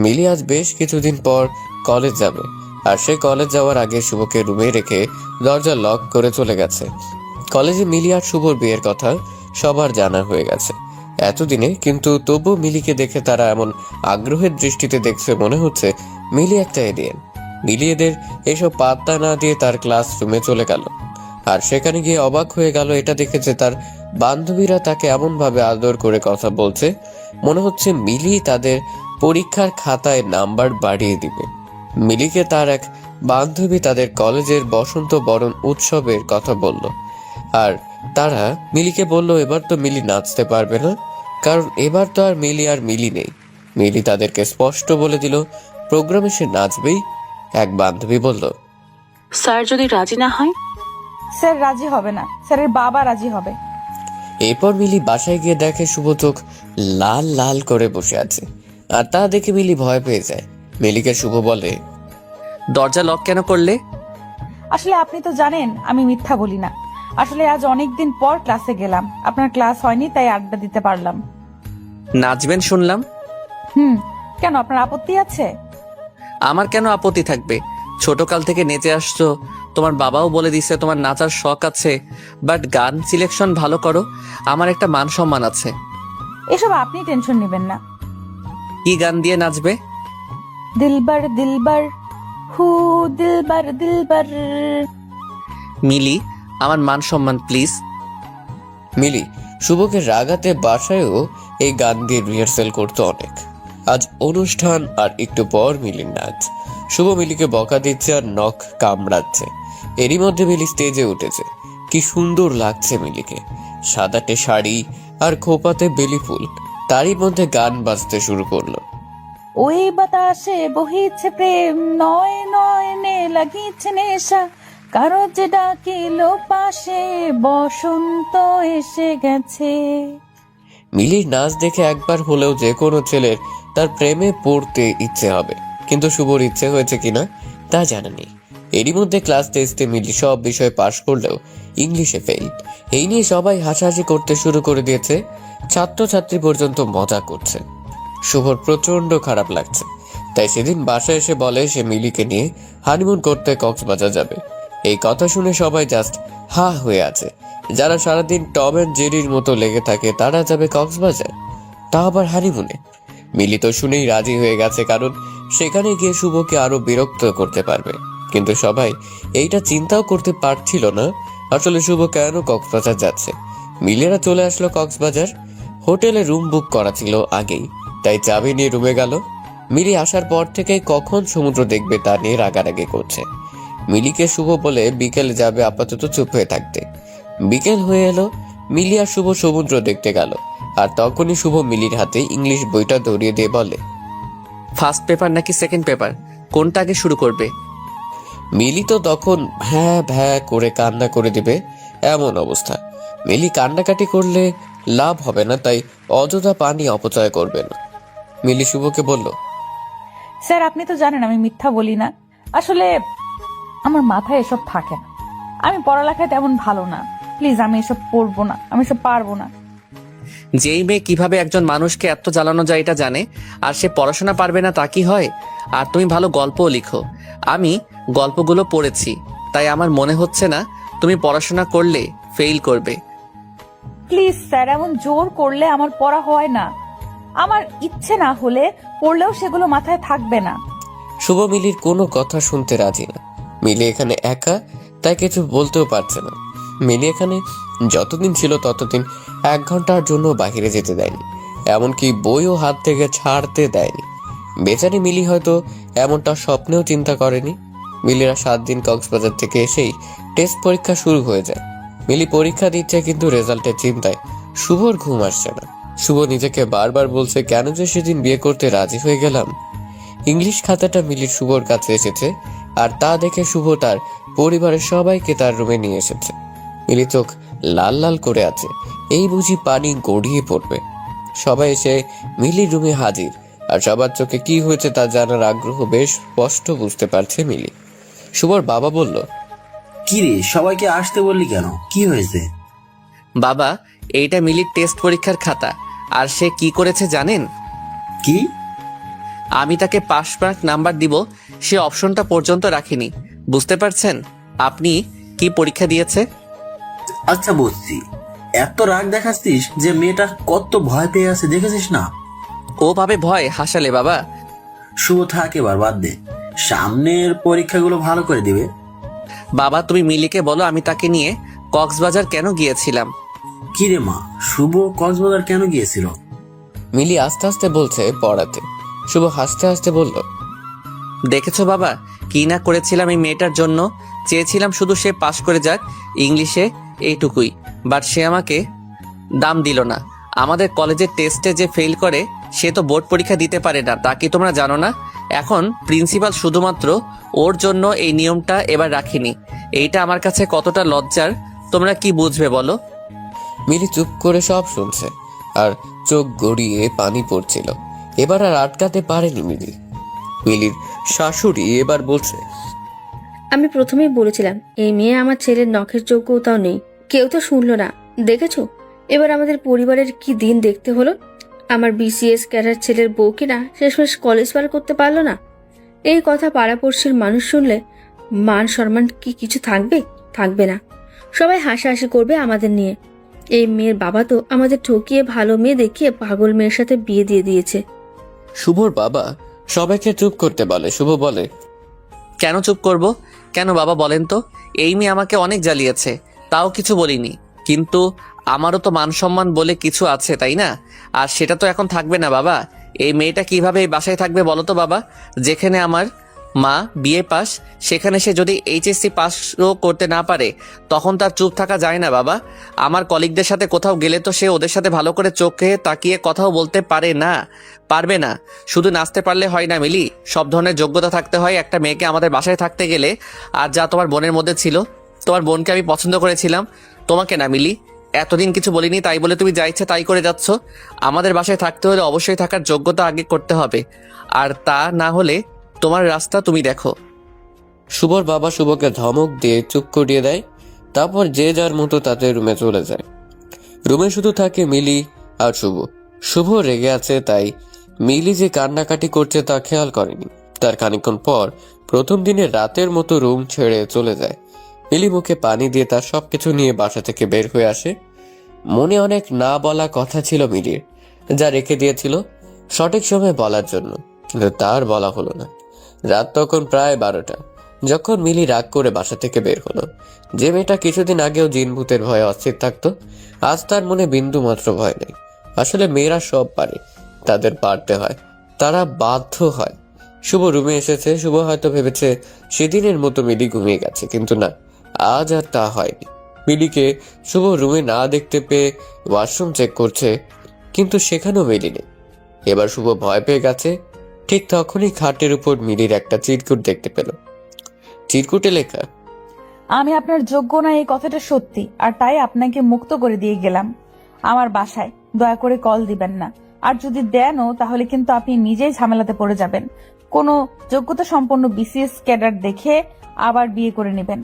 মিলি আজ বেশ কিছুদিন পর কলেজ যাবে, আর সে কলেজ যাওয়ার আগে শুভকে রুমে রেখে দরজা লক করে চলে গেছে। কলেজে মিলি আর শুভর বিয়ের কথা সবার জানা হয়ে গেছে এতদিনে, কিন্তু তবু মিলিকে দেখে তারা এমন আগ্রহের দৃষ্টিতে দেখছে, মনে হচ্ছে মিলি একটা এলিয়েন। মিলি এদের এসব পাত্তা না দিয়ে তার ক্লাসরুমে চলে গেল, আর সেখানে গিয়ে অবাক হয়ে গেল এটা দেখে যে তার বান্ধবীরা তাকে এমন ভাবে আদর করে কথা বলছে, মনে হচ্ছে মিলি তাদের পরীক্ষার খাতায় নাম্বার বাড়িয়ে দিবে। মিলিকে তার এক বান্ধবী তাদের কলেজের বসন্ত বরণ উৎসবের কথা বলল, আর তারা মিলিকে বলল এবার তো মিলি নাচতে পারবে না, কারণ এবার তো আর মিলি নেই। মিলি তাদেরকে স্পষ্ট বলে দিল প্রোগ্রামে সে নাচবেই। এক বান্ধবী বলল,
স্যার যদি রাজি না হয়?
স্যার রাজি হবে না, স্যারের বাবা রাজি হবে।
এরপর মিলি বাসায় গিয়ে দেখে শুভ চোখ লাল লাল করে বসে আছে, আর তা দেখে মিলি ভয় পেয়ে যায়। মিলিকে শুভ বলে,
দরজা লক কেন করলে?
আসলে আপনি তো জানেন আমি মিথ্যা বলি না। আসলে আজ অনেকদিন পর ক্লাসে গেলাম, আপনার ক্লাস হয়নি তাই আড্ডা দিতে পারলাম।
নাচবেন শুনলাম।
কেন, আপনার আপত্তি আছে?
আমার কেন আপত্তি থাকবে? ছোটকাল থেকে নেচে আসছো, তোমার বাবাও বলে দিছে তোমার নাচার শখ আছে, বাট গান সিলেকশন ভালো করো। আমার একটা মান সম্মান আছে।
এসব আপনি টেনশন নেবেন না।
কি গান দিয়ে নাচবে?
দিলবার দিলবার হু দিলবার দিলবার।
মিলি, আমার মান সম্মান প্লিজ।
মিলি শুভকে রাগাতে বাসায়ও এই গান দিয়ে রিহার্সেল করতো অনেক। আজ অনুষ্ঠান আর একটু পর মিলির নাচ। শুভ মিলিকে বকা দিচ্ছে আর নখ কামড়াচ্ছে। এরই মধ্যে মিলি স্টেজে উঠেছে। কি সুন্দর লাগছে মিলিকে, সাদাটে শাড়ি আর খোপাতে বেলি ফুল। তারই মধ্যে গান বাজতে শুরু করলো।
ওই বাতাসে বহিছে প্রেম, নয় নয়নে লাগিছে নেশা, কারো যে ডাকিল পাশে, বসন্ত এসে গেছে।
মিলির নাচ দেখে একবার হলেও যে কোনো ছেলের তার প্রেমে পড়তে ইচ্ছে হবে, কিন্তু শুভর ইচ্ছে হয়েছে কিনা তা জানা নেই। এরই মধ্যে ক্লাস টেস্টে মিলি সব বিষয়ে পাশ করলেও ইংলিশে ফেল। এই নিয়ে সবাই হাসাহাসি করতে শুরু করে দিয়েছে, ছাত্রছাত্রী পর্যন্ত মজা করছে। শুভর প্রচন্ড খারাপ লাগছে, তাই সেদিন বাসায় এসে বলে সে মিলিকে নিয়ে হানিমুন করতে কক্সবাজার যাবে। এই কথা শুনে সবাই জাস্ট হা হয়ে আছে। যারা সারাদিন টম অ্যান্ড জেরির মতো লেগে থাকে তারা যাবে কক্সবাজার, তা আবার হানিমুনে। মিলি তো শুনেই রাজি হয়ে গেছে, কারণ সেখানে গিয়ে শুভকে আরো বিরক্ত করতে পারবে। কিন্তু সবাই এইটা চিন্তাও করতে পারছিল না আসলে শুভ কেন কক্সবাজার যাচ্ছে। মিলেরা চলে আসলো কক্সবাজার। হোটেলে রুম বুক করা ছিল আগেই, তাই চাবি নিয়ে রুমে গেল। মিলি আসার পর থেকে কখন সমুদ্র দেখবে তা নিয়ে রাগারাগি করছে। মিলিকে শুভ বলে বিকেলে যাবে, আপাতত চুপ হয়ে থাকতে। বিকেল হয়ে এলো, মিলি আর শুভ সমুদ্র দেখতে গেল। আর তখনই শুভ মিলির হাতে ইংলিশ বইটা ধরিয়ে দিয়ে বলে,
ফার্স্ট পেপার নাকি সেকেন্ড পেপার, কোনটা আগে শুরু করবে?
মিলি তো তখন ভ্যা ভ্যা করে কান্না করে দিবে এমন অবস্থা। মিলি কান্নাকাটি করলে লাভ হবে না, তাই অযথা পানি অপচয় করবে না। মিলি শুভকে বলল,
স্যার আপনি তো জানেন আমি মিথ্যা বলি না, আসলে আমার মাথায় এসব থাকে না, আমি পড়ালেখায় তেমন ভালো না, প্লিজ আমি এসব পড়বো না, আমি এসব পারবো না।
যেই মেয়ে কিভাবে একজন মানুষকে এত জ্বালানো যায় এটা জানে, আর সে পড়াশোনা পারবে না তা কি হয়? আর তুমি ভালো গল্পও লিখো, আমি গল্পগুলো পড়েছি, তাই আমার মনে হচ্ছে না তুমি পড়াশোনা করলে ফেল করবে।
প্লিজ স্যার, এমন জোর করলে আমার পড়া হয় না, আমার ইচ্ছে না হলে পড়লেও সেগুলো মাথায় থাকবে না।
শুভ মিলির কোনো কথা শুনতে রাজি না। মিলি এখানে একা, তাই কিছু বলতেও পারছে না। মিলি এখানে যতদিন ছিল ততদিন 1 ঘন্টার জন্য বাহিরে যেতে দেয়নি, এমনকি বইও হাত থেকে ছাড়তে দেয়নি। বেচারি মিলি হয়তো এমনটা স্বপ্নেও চিন্তা করেনি। মিলিরা 7 দিন কক্সবাজার থেকে এসেই টেস্ট পরীক্ষা শুরু হয়ে যায়। মিলি পরীক্ষা দিচ্ছে, কিন্তু রেজাল্টের চিন্তায় শুভর ঘুম আসছে না। শুভ নিজেকে বারবার বলছে কেন যে সেদিন বিয়ে করতে রাজি হয়ে গেলাম। ইংলিশ খাতাটা মিলির শুভর কাছে এসেছে, আর তা দেখে শুভ তার পরিবারের সবাইকে তার রুমে নিয়ে এসেছে। মিলি চোখ লাল লাল করে আছে, এই বুঝি পানি গড়িয়ে পড়বে। সবাই এসে মিলির রুমে হাজির, আর সবার চোখে কি হয়েছে তা জানার আগ্রহ বেশ স্পষ্ট বুঝতে পারছে মিলি। শুভর বাবা বলল,
কি রে, সবাইকে আসতে বললি কেন, কি হয়েছে?
বাবা, এইটা মিলির টেস্ট পরীক্ষার খাতা, আর সে কি করেছে জানেন?
কি?
আমি তাকে পাস মার্ক নাম্বার দিব সে অপশনটা পর্যন্ত রাখিনি। বুঝতে পারছেন আপনি কি পরীক্ষা দিয়েছে?
আচ্ছা বুঝছি, এত রাগ দেখাচ্ছিস যে মেয়েটা কত ভয় পেয়ে আছে দেখেছিস না?
ও ভাবে ভয় হাসালে বাবা।
শুভ থাক, এবার বাদ দে, সামনের পরীক্ষাগুলো ভালো করে দিবে।
বাবা তুমি মিলিকে বলো আমি তাকে নিয়ে কক্সবাজার কেন গিয়েছিলাম।
কি রে মা, শুভ কক্সবাজার কেন গিয়েছিল?
মিলি আস্তে আস্তে বলছে পড়াতে। শুভ হাসতে হাসতে বলল,
দেখেছো বাবা কি না করেছিলাম এই মেয়েটার জন্য, চেয়েছিলাম শুধু সে পাশ করে যাক ইংলিশে, এইটুকুই। বাট সে আমাকে দাম দিল না। আমাদের কলেজের টেস্টে যে ফেল করে সে তো বোর্ড পরীক্ষা দিতে পারে না, তা কি তোমরা জানো না? এখন প্রিন্সিপাল শুধুমাত্র ওর জন্য এই নিয়মটা এবার রাখিনি। এইটা আমার কাছে কতটা লজ্জার তোমরা কি বুঝবে বলো?
মিলি চুপ করে সব শুনছে, আর চোখ গড়িয়ে পানি পড়ছিল। এবার আর আটকাতে পারেনি মিলি। মিলির শাশুড়ি এবার বলছে,
আমি প্রথমেই বলেছিলাম এই মেয়ে আমার ছেলের নখের যোগ্যতাও নেই, কেউ তো শুনলো না। দেখেছো এবার আমাদের পরিবারের কি দিন দেখতে হলো। আমার বিসিএস ক্যাডার ছেলের বউকে না শেষমেশ কলেজ পার করতে পারলো না। এই কথা পাড়াপড়শির মানুষ শুনলে মান সম্মান কি কিছু থাকবে? থাকবে না। সবাই হাসাহাসি করবে আমাদের নিয়ে। এই মেয়ের বাবা তো আমাদের ঠকিয়ে ভালো মেয়ে দেখিয়ে পাগল মেয়ের সাথে বিয়ে দিয়ে দিয়েছে।
শুভর বাবা সবাইকে চুপ করতে বলে। শুভ বলে,
কেন চুপ করব? কেন বাবা বলেন তো? এই মেয়ে আমাকে অনেক জ্বালিয়েছে, তাও কিছু বলিনি। কিন্তু আমারও তো মান সম্মান বলে কিছু আছে, তাই না? আর সেটা তো এখন থাকবে না বাবা। এই মেয়েটা কিভাবে এই বাসায় থাকবে বলো তো বাবা? যেখানে আমার মা বিএ পাস, সেখানে সে যদি এইচএসসি পাসও করতে না পারে, তখন তার চুপ থাকা যায় না বাবা। আমার কলিগদের সাথে কোথাও গেলে তো সে ওদের সাথে ভালো করে চোখে তাকিয়ে কথাও বলতে পারে না, পারবে না। শুধু নাচতে পারলে হয় না মিলি, সব ধরনের যোগ্যতা থাকতে হয় একটা মেয়েকে আমাদের বাসায় থাকতে গেলে। আর যা তোমার বোনের মধ্যে ছিল, তোমার বোনকে আমি পছন্দ করেছিলাম, তোমাকে না মিলি। এতদিন কিছু বলিনি তাই বলে তুমি যা ইচ্ছে তাই করে যাচ্ছ। আমাদের বাসায় থাকতে হলে অবশ্যই থাকার যোগ্যতা আগে করতে হবে, আর তা না হলে তোমার রাস্তা তুমি দেখো।
শুভর বাবা শুভকে ধমক দিয়ে চুপ করিয়ে দেয়। তারপর যে যার মতো তাদের রুমে চলে যায়। রুমে শুধু থাকে মিলি আর শুভ। শুভ রেগে আছে, তাই মিলি যে কান্নাকাটি করছে তা খেয়াল করেনি। তার খানিকক্ষণ পর প্রথম দিনের রাতের মতো রুম ছেড়ে চলে যায়। মিলি মুখে পানি দিয়ে তার সবকিছু নিয়ে বাসা থেকে বের হয়ে আসে। মনে অনেক না বলা কথা ছিল মিলির, যা রেখে দিয়েছিল সঠিক সময় বলার জন্য, কিন্তু তার বলা হলো না। রাত তখন প্রায় 12টা যখন মিলি রাগ করে বাসা থেকে বের হলো। যে মেয়েটা কিছুদিন আগেও জিন ভূতের ভয়ে অস্থির থাকতো, আজ তার মনে বিন্দু মাত্র ভয় নেই। আসলে মেয়েরা সব পারে, তাদের পারতে হয়, তারা বাধ্য হয়। শুভ রুমে এসেছে। শুভ হয়তো ভেবেছে সেদিনের মতো মিলি ঘুমিয়ে গেছে, কিন্তু না, আজ আর তা হয়নি। মিলিকে শুভ রুমে না দেখতে পেয়ে ওয়াশরুম চেক করছে, কিন্তু সেখানেও মিলি নেই। এবার শুভ ভয় পেয়ে গেছে। ঠিক তখনই খাটের উপর মিলির একটা চিরকুট দেখতে পেল। চিরকুটে লেখা,
আমি আপনার যোগ্য না এই কথাটা সত্যি, আর তাই আপনাকে মুক্ত করে দিয়ে গেলাম আমার বাসায়। দয়া করে কল দিবেন না, আর যদি দেনও তাহলে কিন্তু আপনি নিজেই ঝামেলাতে পড়ে যাবেন। কোনো যোগ্যতা সম্পন্ন বিসিএস ক্যাডার দেখে আবার বিয়ে করে নেবেন,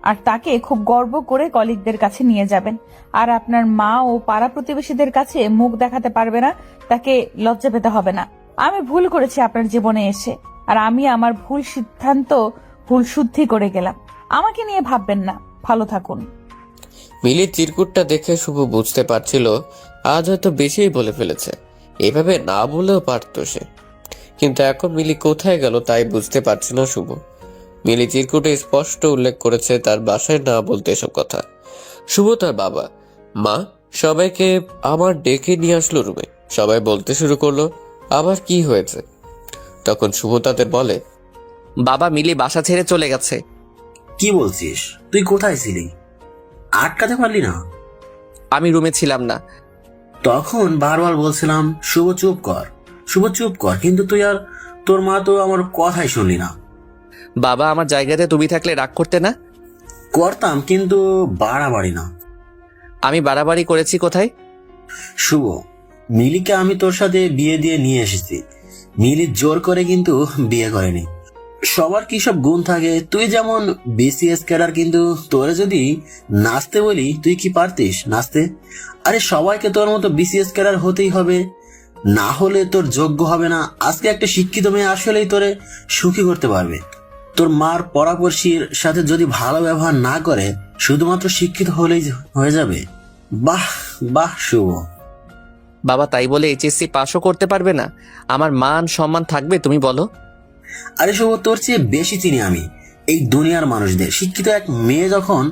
আর তাকে খুব গর্ব করে কলিগদের কাছে নিয়ে যাবেন। আর আপনার মা ও পাড়া প্রতিবেশীদের কাছে মুখ দেখাতে পারবে না, তাকে লজ্জা পেতে হবে না। আমি ভুল করেছি আপনার জীবনে এসে, আর আমি আমার ভুল সিদ্ধান্ত ভুল শুদ্ধি করে গেলাম। আমাকে নিয়ে ভাববেন না, ভালো থাকুন।
মিলির চিরকুটটা দেখে শুভ বুঝতে পারছিল আজ হয়তো বেশিই বলে ফেলেছে। এভাবে না বলেও পারত সে, কিন্তু এখন মিলি কোথায় গেল তাই বুঝতে পারছে না শুভ। মিলি চিরকুটে স্পষ্ট উল্লেখ করেছে তার বাসায় না বলতে এসব কথা। শুভ তার বাবা মা সবাইকে আমার ডেকে নিয়ে আসলো রুমে। সবাই বলতে শুরু করলো আবার কি হয়েছে। তখন শুভ তাদের বলে,
বাবা মিলি বাসা ছেড়ে চলে গেছে।
কি বলছিস? তুই কোথায় ছিলি? আটকাতে পারলি না?
আমি রুমে ছিলাম না।
তখন বারবার বলছিলাম শুভ চুপ কর, শুভ চুপ কর, কিন্তু তুই আর তোর মা তো আমার কথাই শুনলি না।
বাবা আমার জায়গাতে তুমি থাকলে রাগ করতে না?
করতাম, কিন্তু বাড়াবাড়ি না।
আমি বাড়াবাড়ি করেছি কোথায়?
শুভ, মিলিকে আমি তোর সাথে বিয়ে দিয়ে নিয়ে এসেছি। মিলি জোর করে কিন্তু বিয়ে করেনি। সবার কি সব গুণ থাকে? তুই যেমন বিসিএস ক্যাডার, কিন্তু তোরে যদি নাচতে বলি তুই কি পারতিস নাচতে? আরে সবাইকে তোর মতো বিসিএস ক্যাডার হতেই হবে, না হলে তোর যোগ্য হবে না। আজকে একটা শিক্ষিত মেয়ে আসলেই তোরে সুখী করতে পারবে। তোর মার পরামর্শীর সাথে যদি ভালো ব্যবহার না করে, শুধুমাত্র শিক্ষিত হলেই হয়ে যাবে। বাহ বাহ শুভ।
বাবা তাই বলে এইচএসসি পাসও করতে পারবে না? আমার মান সম্মান থাকবে তুমি বলো?
আরে শুভ, তোর চেয়ে বেশি চিনি আমি এই দুনিয়ার মানুষদের। শিক্ষিত এক মেয়ে যখন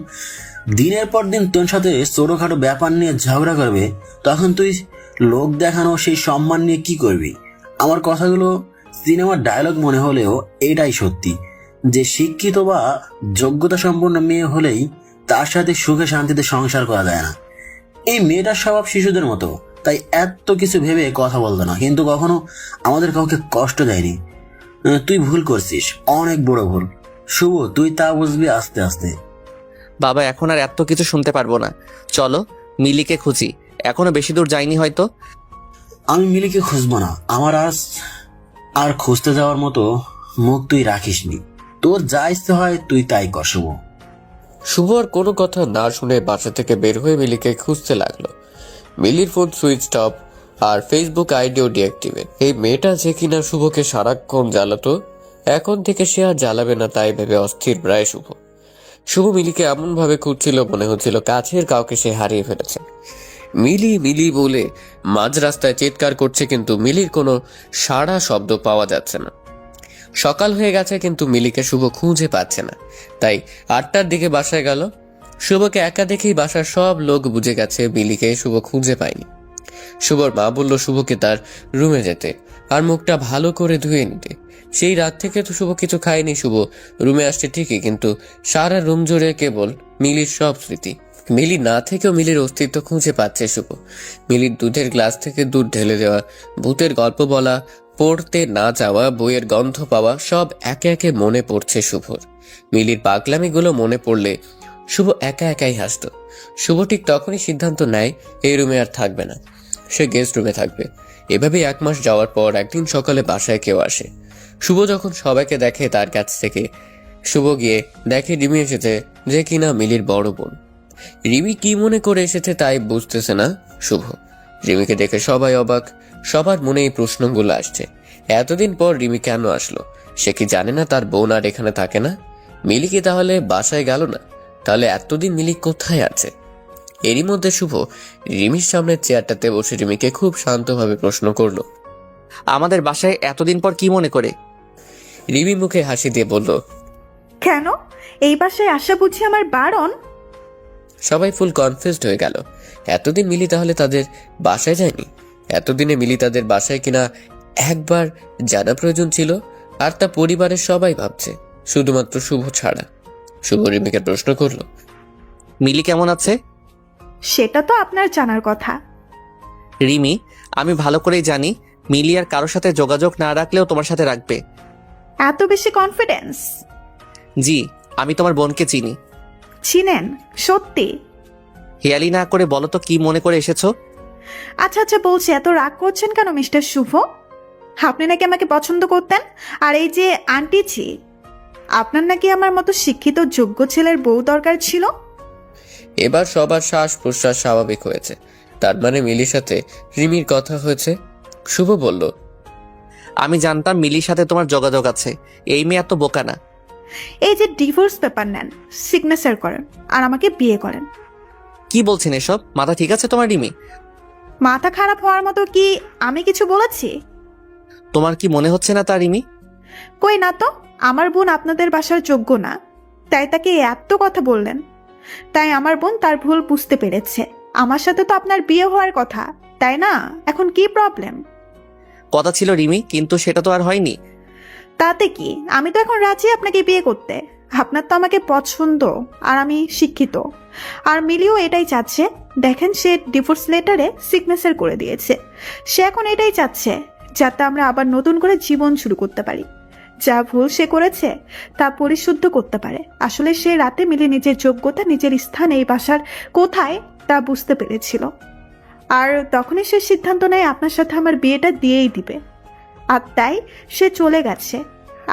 দিনের পর দিন তোর সাথে ছোটখাটো ব্যাপার নিয়ে ঝগড়া করবে, তখন তুই লোক দেখানো সেই সম্মান নিয়ে কি করবি? আমার কথাগুলো সিনেমার ডায়লগ মনে হলেও এটাই সত্যি, যে শিক্ষিত বা যোগ্যতা সম্পন্ন মেয়ে হলেই তার সাথে সুখে শান্তিতে সংসার করা যায় না। এই মেয়েটার স্বভাব শিশুদের মতো, তাই এত কিছু ভেবে কথা বলতো না, কিন্তু কখনো আমাদের কাউকে কষ্ট দেয়নি। তুই ভুল করছিস, অনেক বড় ভুল। শুভ, তুই তা বুঝবি আস্তে আস্তে।
বাবা এখন আর এত কিছু শুনতে পারবো না, চলো মিলিকে খুঁজি। এখনো বেশি দূর যাইনি হয়তো।
আমি মিলিকে খুঁজবো না, আমার আজ আর খুঁজতে যাওয়ার মতো মুখ তুই রাখিসনি। তোর যা ইচ্ছে হয় তুই তাই কর শুভ।
শুভ আর কোনো কথা না শুনে বাসা থেকে বের হয়ে মিলিকে খুঁজতে লাগলো। মিলির ফোন সুইচ অফ আর ফেসবুক আইডিও ডিঅ্যাক্টিভেট। এই মেয়েটা যে কিনা শুভকে সারাক্ষণ জ্বালাতো, এখন থেকে সে আর জ্বালাবে না তাই ভেবে অস্থির প্রায় শুভ। শুভ মিলিকে এমন ভাবে খুঁজছিল মনে হচ্ছিল কাছের কাউকে সে হারিয়ে ফেলেছে। মিলি মিলি বলে মাঝ রাস্তায় চিৎকার করছে, কিন্তু মিলির কোনো সাড়া শব্দ পাওয়া যাচ্ছে না। সকাল হয়ে গেছে কিন্তু মিলিকে শুভ খুঁজে পাচ্ছে না, তাই 8টার দিকে বাসায় গেল। শুভকে একা দেখেই বাসার সব লোক বুঝে গেছে মিলিকে শুভ খুঁজে পায়নি। শুভর মা বলল শুভকে তার রুমে যেতে আর মুখটা ভালো করে ধুয়ে নিতে। সেই রাত থেকে তো শুভ কিছু খায়নি। শুভ রুমে আসছে ঠিকই, কিন্তু সারা রুম জুড়ে কেবল মিলির সব স্মৃতি। মিলি না থেকেও মিলির অস্তিত্ব খুঁজে পাচ্ছে শুভ। মিলির দুধের গ্লাস থেকে দুধ ঢেলে দেওয়া, ভূতের গল্প বলা, পড়তে না যাওয়া, বইয়ের গন্ধ পাওয়া, সব একে একে মনে পড়ছে শুভর। মিলির পাগলামিগুলো মনে পড়লে শুভ একা একাই হাসত। শুভ ঠিক তখনই সিদ্ধান্ত নেয় এই রুমে আর থাকবে না, সে গেস্ট রুমে থাকবে। এভাবেই 1 মাস যাওয়ার পর একদিন সকালে বাসায় কেউ আসে। শুভ যখন সবাইকে দেখে তার কাছ থেকে শুভ গিয়ে দেখে রিমি এসেছে, যে কিনা মিলির বড় বোন। রিমি কি মনে করে এসেছে তাই বুঝতেছে না শুভ। রিমিকে দেখে সবাই অবাক, সবার মনে এই প্রশ্নগুলো আসছে। এতদিন পর রিমি কেন আসলো? সে কি জানে না তার বোন আর এখানে থাকে না? মিলি কি তাহলে বাসায় গেল না? তাহলে এতদিন মিলি কোথায় আছে? এরই মধ্যে শুভ রিমির সামনের চেয়ারটাতে বসে রিমিকে খুব শান্তভাবে প্রশ্ন করলো,
আমাদের বাসায় এতদিন পর কি মনে করে?
রিমি মুখে হাসি দিয়ে বলল,
কেন এই বাসায় আসা বুঝি আমার বারণ?
সবাই ফুল কনফিউজড হয়ে গেল। এতদিন মিলি তাহলে তাদের বাসায় যায়নি? এতদিনে মিলি তাদের বাসায় কিনা একবার জানা প্রয়োজন ছিল, আর তা পরিবারের সবাই ভাবছে, শুধুমাত্র শুভ ছাড়া। শুভ রিমিকে প্রশ্ন করলো,
মিলি কেমন আছে?
সেটা তো আপনার জানার কথা।
রিমি, আমি ভালো করেই জানি মিলি আর কারোর সাথে যোগাযোগ না রাখলেও তোমার সাথে রাখবে।
এত বেশি কনফিডেন্স?
জি, আমি তোমার বোনকে চিনি।
চিনেন? সত্যি?
হেয়ালি না করে বলো তো কি মনে করে এসেছো?
আচ্ছা আচ্ছা বলছি, এত রাগ করছেন কেন মিস্টার শুভ? আপনি নাকি আমাকে পছন্দ করতেন, আর এই যে আন্টিজি, আপনার নাকি আমার মতো শিক্ষিত যোগ্য ছেলের বউ দরকার ছিল।
এবার সবার শ্বাস প্রশ্বাস স্বাভাবিক হয়েছে। তার মানে মিলির সাথে রিমির কথা হয়েছে। শুভ বলল,
আমি জানতাম মিলির সাথে তোমার যোগাযোগ আছে। এই মেয়ে এত বোকা না।
এই যে ডিভোর্স পেপার নেন, সিগনেচার করেন, আর আমাকে বিয়ে করেন।
কি বলছেন এসব? মাথা ঠিক আছে তোমার রিমি?
মাথা খারাপ হওয়ার মতো কি আমি কিছু বলেছি?
তোমার কি মনে হচ্ছে না তা রিমি?
কই না তো, আমার বোন আপনাদের বাসার যোগ্য না, তাই তাকে এত কথা বললেন। তাই আমার বোন তার ভুল বুঝতে পেরেছে। আমার সাথে তো আপনার বিয়ে হওয়ার কথা, তাই না? এখন কি প্রবলেম?
কথা ছিল রিমি, কিন্তু সেটা তো আর হয়নি।
তাতে কি, আমি তো এখন রাজি আপনাকে বিয়ে করতে। আপনার তো আমাকে পছন্দ, আর আমি শিক্ষিত, আর মিলিও এটাই চাচ্ছে। দেখেন, সে ডিভোর্স লেটারে সিগনেচার করে দিয়েছে। সে এখন এটাই চাচ্ছে যাতে আমরা আবার নতুন করে জীবন শুরু করতে পারি। যা ভুল সে করেছে তা পরিশুদ্ধ করতে পারে। আসলে সে রাতে মিলে নিজের যোগ্যতা, নিজের স্থান এই বাসার কোথায় তা বুঝতে পেরেছিল, আর তখনই সে সিদ্ধান্ত নেয় আপনার সাথে আমার বিয়েটা দিয়েই দিবে। আর তাই সে চলে গেছে।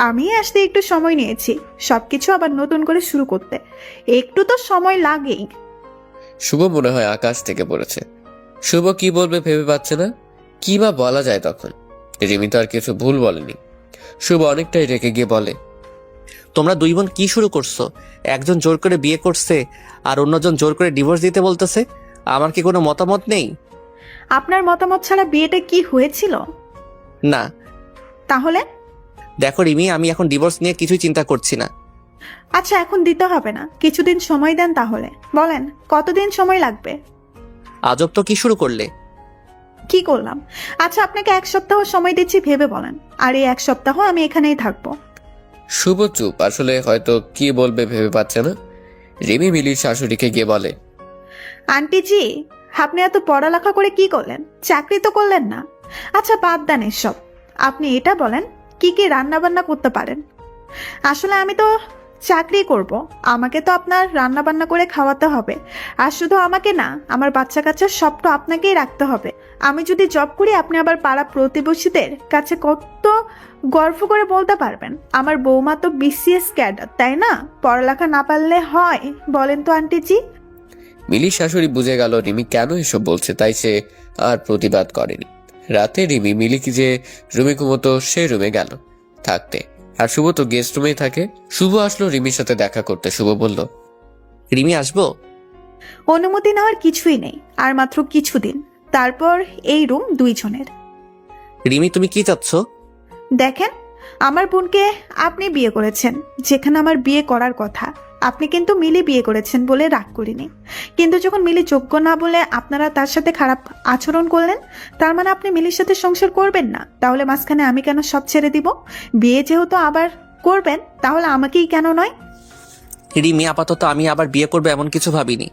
আমি আসতে একটু সময় নিয়েছি সবকিছু আবার নতুন করে শুরু করতে। একটু তো সময় লাগেই।
শুভ মনে হয় আকাশ থেকে পড়েছে। শুভ কি বলবে ভেবে পাচ্ছে না, কি বা বলা যায় তখন। রিমি তো আর কিছু ভুল বলেনি। শুভ অনেকটাই রেগে গিয়ে বলে,
তোমরা দুই বোন কি শুরু করছো? একজন জোর করে বিয়ে করছে আর অন্যজন জোর করে ডিভোর্স দিতে বলতেছে। আমার কি কোনো মতামত নেই?
আপনার মতামত ছাড়া বিয়েটা কি হয়েছিল?
না।
তাহলে?
দেখো রিমি, আমি এখন ডিভোর্স নিয়ে কিছুই চিন্তা করছি না।
আচ্ছা, এখন দিতে হবে না, কিছুদিন সময় দেন। তাহলে বলেন কতদিন সময় লাগবে?
আজব তো, কি শুরু করলে?
কি করলাম? আচ্ছা, আপনাকে 1 সপ্তাহ সময় দিচ্ছি, ভেবে বলেন। আর এই 1 সপ্তাহ আমি এখানেই থাকবো।
শুভ চুপ, আসলে হয়তো কি বলবে ভেবে পাচ্ছে না। রিমি মিলির শাশুড়িকে গিয়ে বলে,
আন্টিজি, আপনি এত পড়ালেখা করে কি করলেন? চাকরি তো করলেন না। আচ্ছা, বাদ দেন এসব। আপনি এটা বলেন, কি কি রান্না বান্না করতে পারেন? আসলে আমি তো চাকরি করব, আমাকে তো আপনার রান্না বান্না করে খাওয়াতে হবে। আর শুধু আমাকে না, আমার বাচ্চা কাচ্চা সব তো আপনাকেই রাখতে হবে। আমি যদি জব করি, আপনি আবার পাড়া প্রতিবেশীদের কাছে কত গর্ব করে বলতে পারবেন আমার বৌমা তো BCS ক্যাডার, তাই না? পড়ালেখা না পারলে হয় বলেন তো আন্টিজি?
মিলির শাশুড়ি বুঝে গেল রিমি কেন এসব বলছে, তাই সে আর প্রতিবাদ করেনি। রাতে রিমি মিলিকে যে রুমে ঘুমতো সে রুমে গেল থাকতে, আর শুভ তো গেস্ট রুমেই থাকে। শুভ আসলো রিমির সাথে দেখা করতে। শুভ বলল,
রিমি আসবো?
অনুমতি নেওয়ার কিছুই নেই, আর মাত্র কিছুদিন, তারপর এই রুম 2 জনের।
রিমি, তুমি কি চাচ্ছ?
দেখেন, আমার বোনকে আপনি বিয়ে করেছেন যেখানে আমার বিয়ে করার কথা। আপনি কিন্তু মিলি বিয়ে করেছেন বলে রাগ করিনি, কিন্তু যখন মিলি যোগ্য না বলে আপনারা তার সাথে খারাপ আচরণ করলেন, তার মানে আপনি মিলির সাথে সংসার করবেন না। তাহলে মাঝখানে আমি কেন সব ছেড়ে দিব? বিয়ে যেহেতু আবার করবেন, তাহলে আমাকেই কেন নয়?
রিমি, আপাতত আমি আবার বিয়ে করবো এমন কিছু ভাবিনি।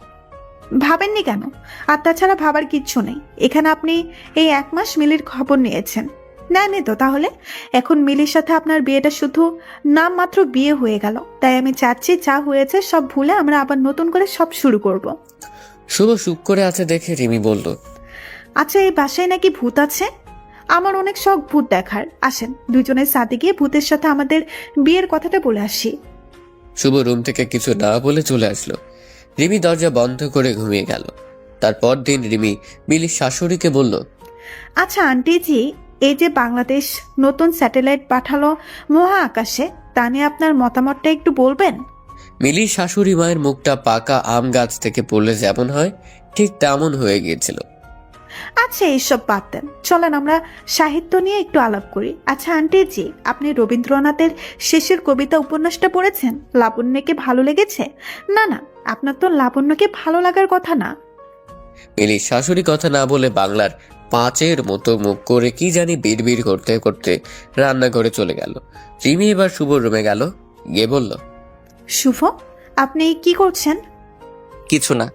ভাবেননি কেন? আর তাছাড়া ভাবার কিচ্ছু নেই। এখানে আপনি এই 1 মাস মিলির খবর নিয়েছেন, নেননি তো? তাহলে এখন মিলির সাথে আপনার বিয়েটা শুধু নাম মাত্র বিয়ে হয়ে গেল। তাই আমি চাচ্ছি যা হয়েছে সব ভুলে আমরা আবার নতুন করে সব শুরু করব।
শুভ চুপ করে আছে দেখে রিমি বলল,
আচ্ছা, এই বাসায় নাকি ভূত আছে? আমার অনেক শখ ভূত দেখার। আসেন দুজনের সাথে গিয়ে ভূতের সাথে আমাদের বিয়ের কথাটা বলে আসি।
শুভ রুম থেকে কিছু না বলে চলে আসলো। রিমি দরজা বন্ধ করে ঘুমিয়ে গেল। তারপর দিন রিমি মিলির শাশুড়িকে বলল,
আচ্ছা আন্টিজি, এই যে বাংলাদেশ নতুন স্যাটেলাইট পাঠালো মহা আকাশে, তা নিয়ে আপনার মতামতটা একটু বলবেন?
মিলির শাশুড়ি মায়ের মুখটা পাকা আম গাছ থেকে পড়লে যেমন হয় ঠিক তেমন হয়ে গিয়েছিল।
আচ্ছা এইসব বাদ দেন, চলেন আমরা সাহিত্য নিয়ে একটু আলাপ করি। আচ্ছা আন্টিজি, আপনি রবীন্দ্রনাথের শেষের কবিতা উপন্যাসটা পড়েছেন? লাবণ্যকে ভালো লেগেছে? না না, আপনার তো লাবণ্যকে ভালো লাগার কথা না।
মিলির শাশুড়ি কথা না বলে বাংলার 5-এর মতো মুখ করে কি জানি বিড়বিড় করতে করতে রান্নাঘরে চলে গেল। রিমি এবার শুভর রুমে গেল, গিয়ে বলল,
শুভ, আপনি কি করছেন?
কিছু না।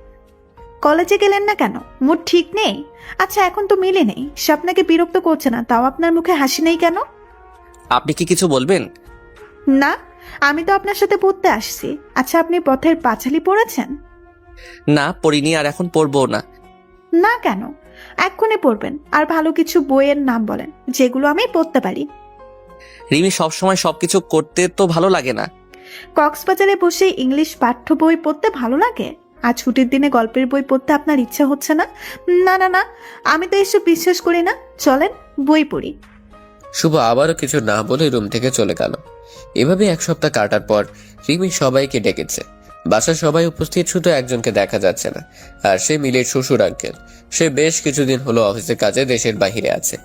কলেজে গেলেন না কেন? মুড ঠিক নেই? আচ্ছা এখন তো মিলে নেই, সে আপনাকে বিরক্ত করছে না, তাও আপনার মুখে হাসি নেই কেন?
আপনি কি কিছু বলবেন?
না, আমি তো আপনার সাথে পড়তে আসছি। আচ্ছা আপনি পথের পাঁচালী পড়েছেন?
না, পড়িনি, আর এখন পড়বো না।
না কেন? এক্ষুনি পড়বেন। আর ভালো কিছু বইয়ের নাম বলেন যেগুলো আমি পড়তে পারি।
রিমি, সবসময় সবকিছু করতে তো ভালো লাগে না।
কক্সবাজারে বসে ইংলিশ পাঠ্য বই পড়তে ভালো লাগে, আর ছুটির দিনে গল্পের বই পড়তে আপনার ইচ্ছা হচ্ছে না? না না না, আমি তো এসব বিশ্বাস করি না। চলেন বই পড়ি।
শুভ আবারও কিছু না বলে রুম থেকে চলে গেল। এভাবে 1 সপ্তাহ কাটার পর রিমি সবাইকে ডেকেছে। বাসার সবাই উপস্থিত, শুধু একজনকে দেখা যাচ্ছে না, আর সে মিলির শ্বশুর আঙ্কেল। সে বেশ কিছুদিন হলো অফিসের কাজে দেশের বাহিরে আছে।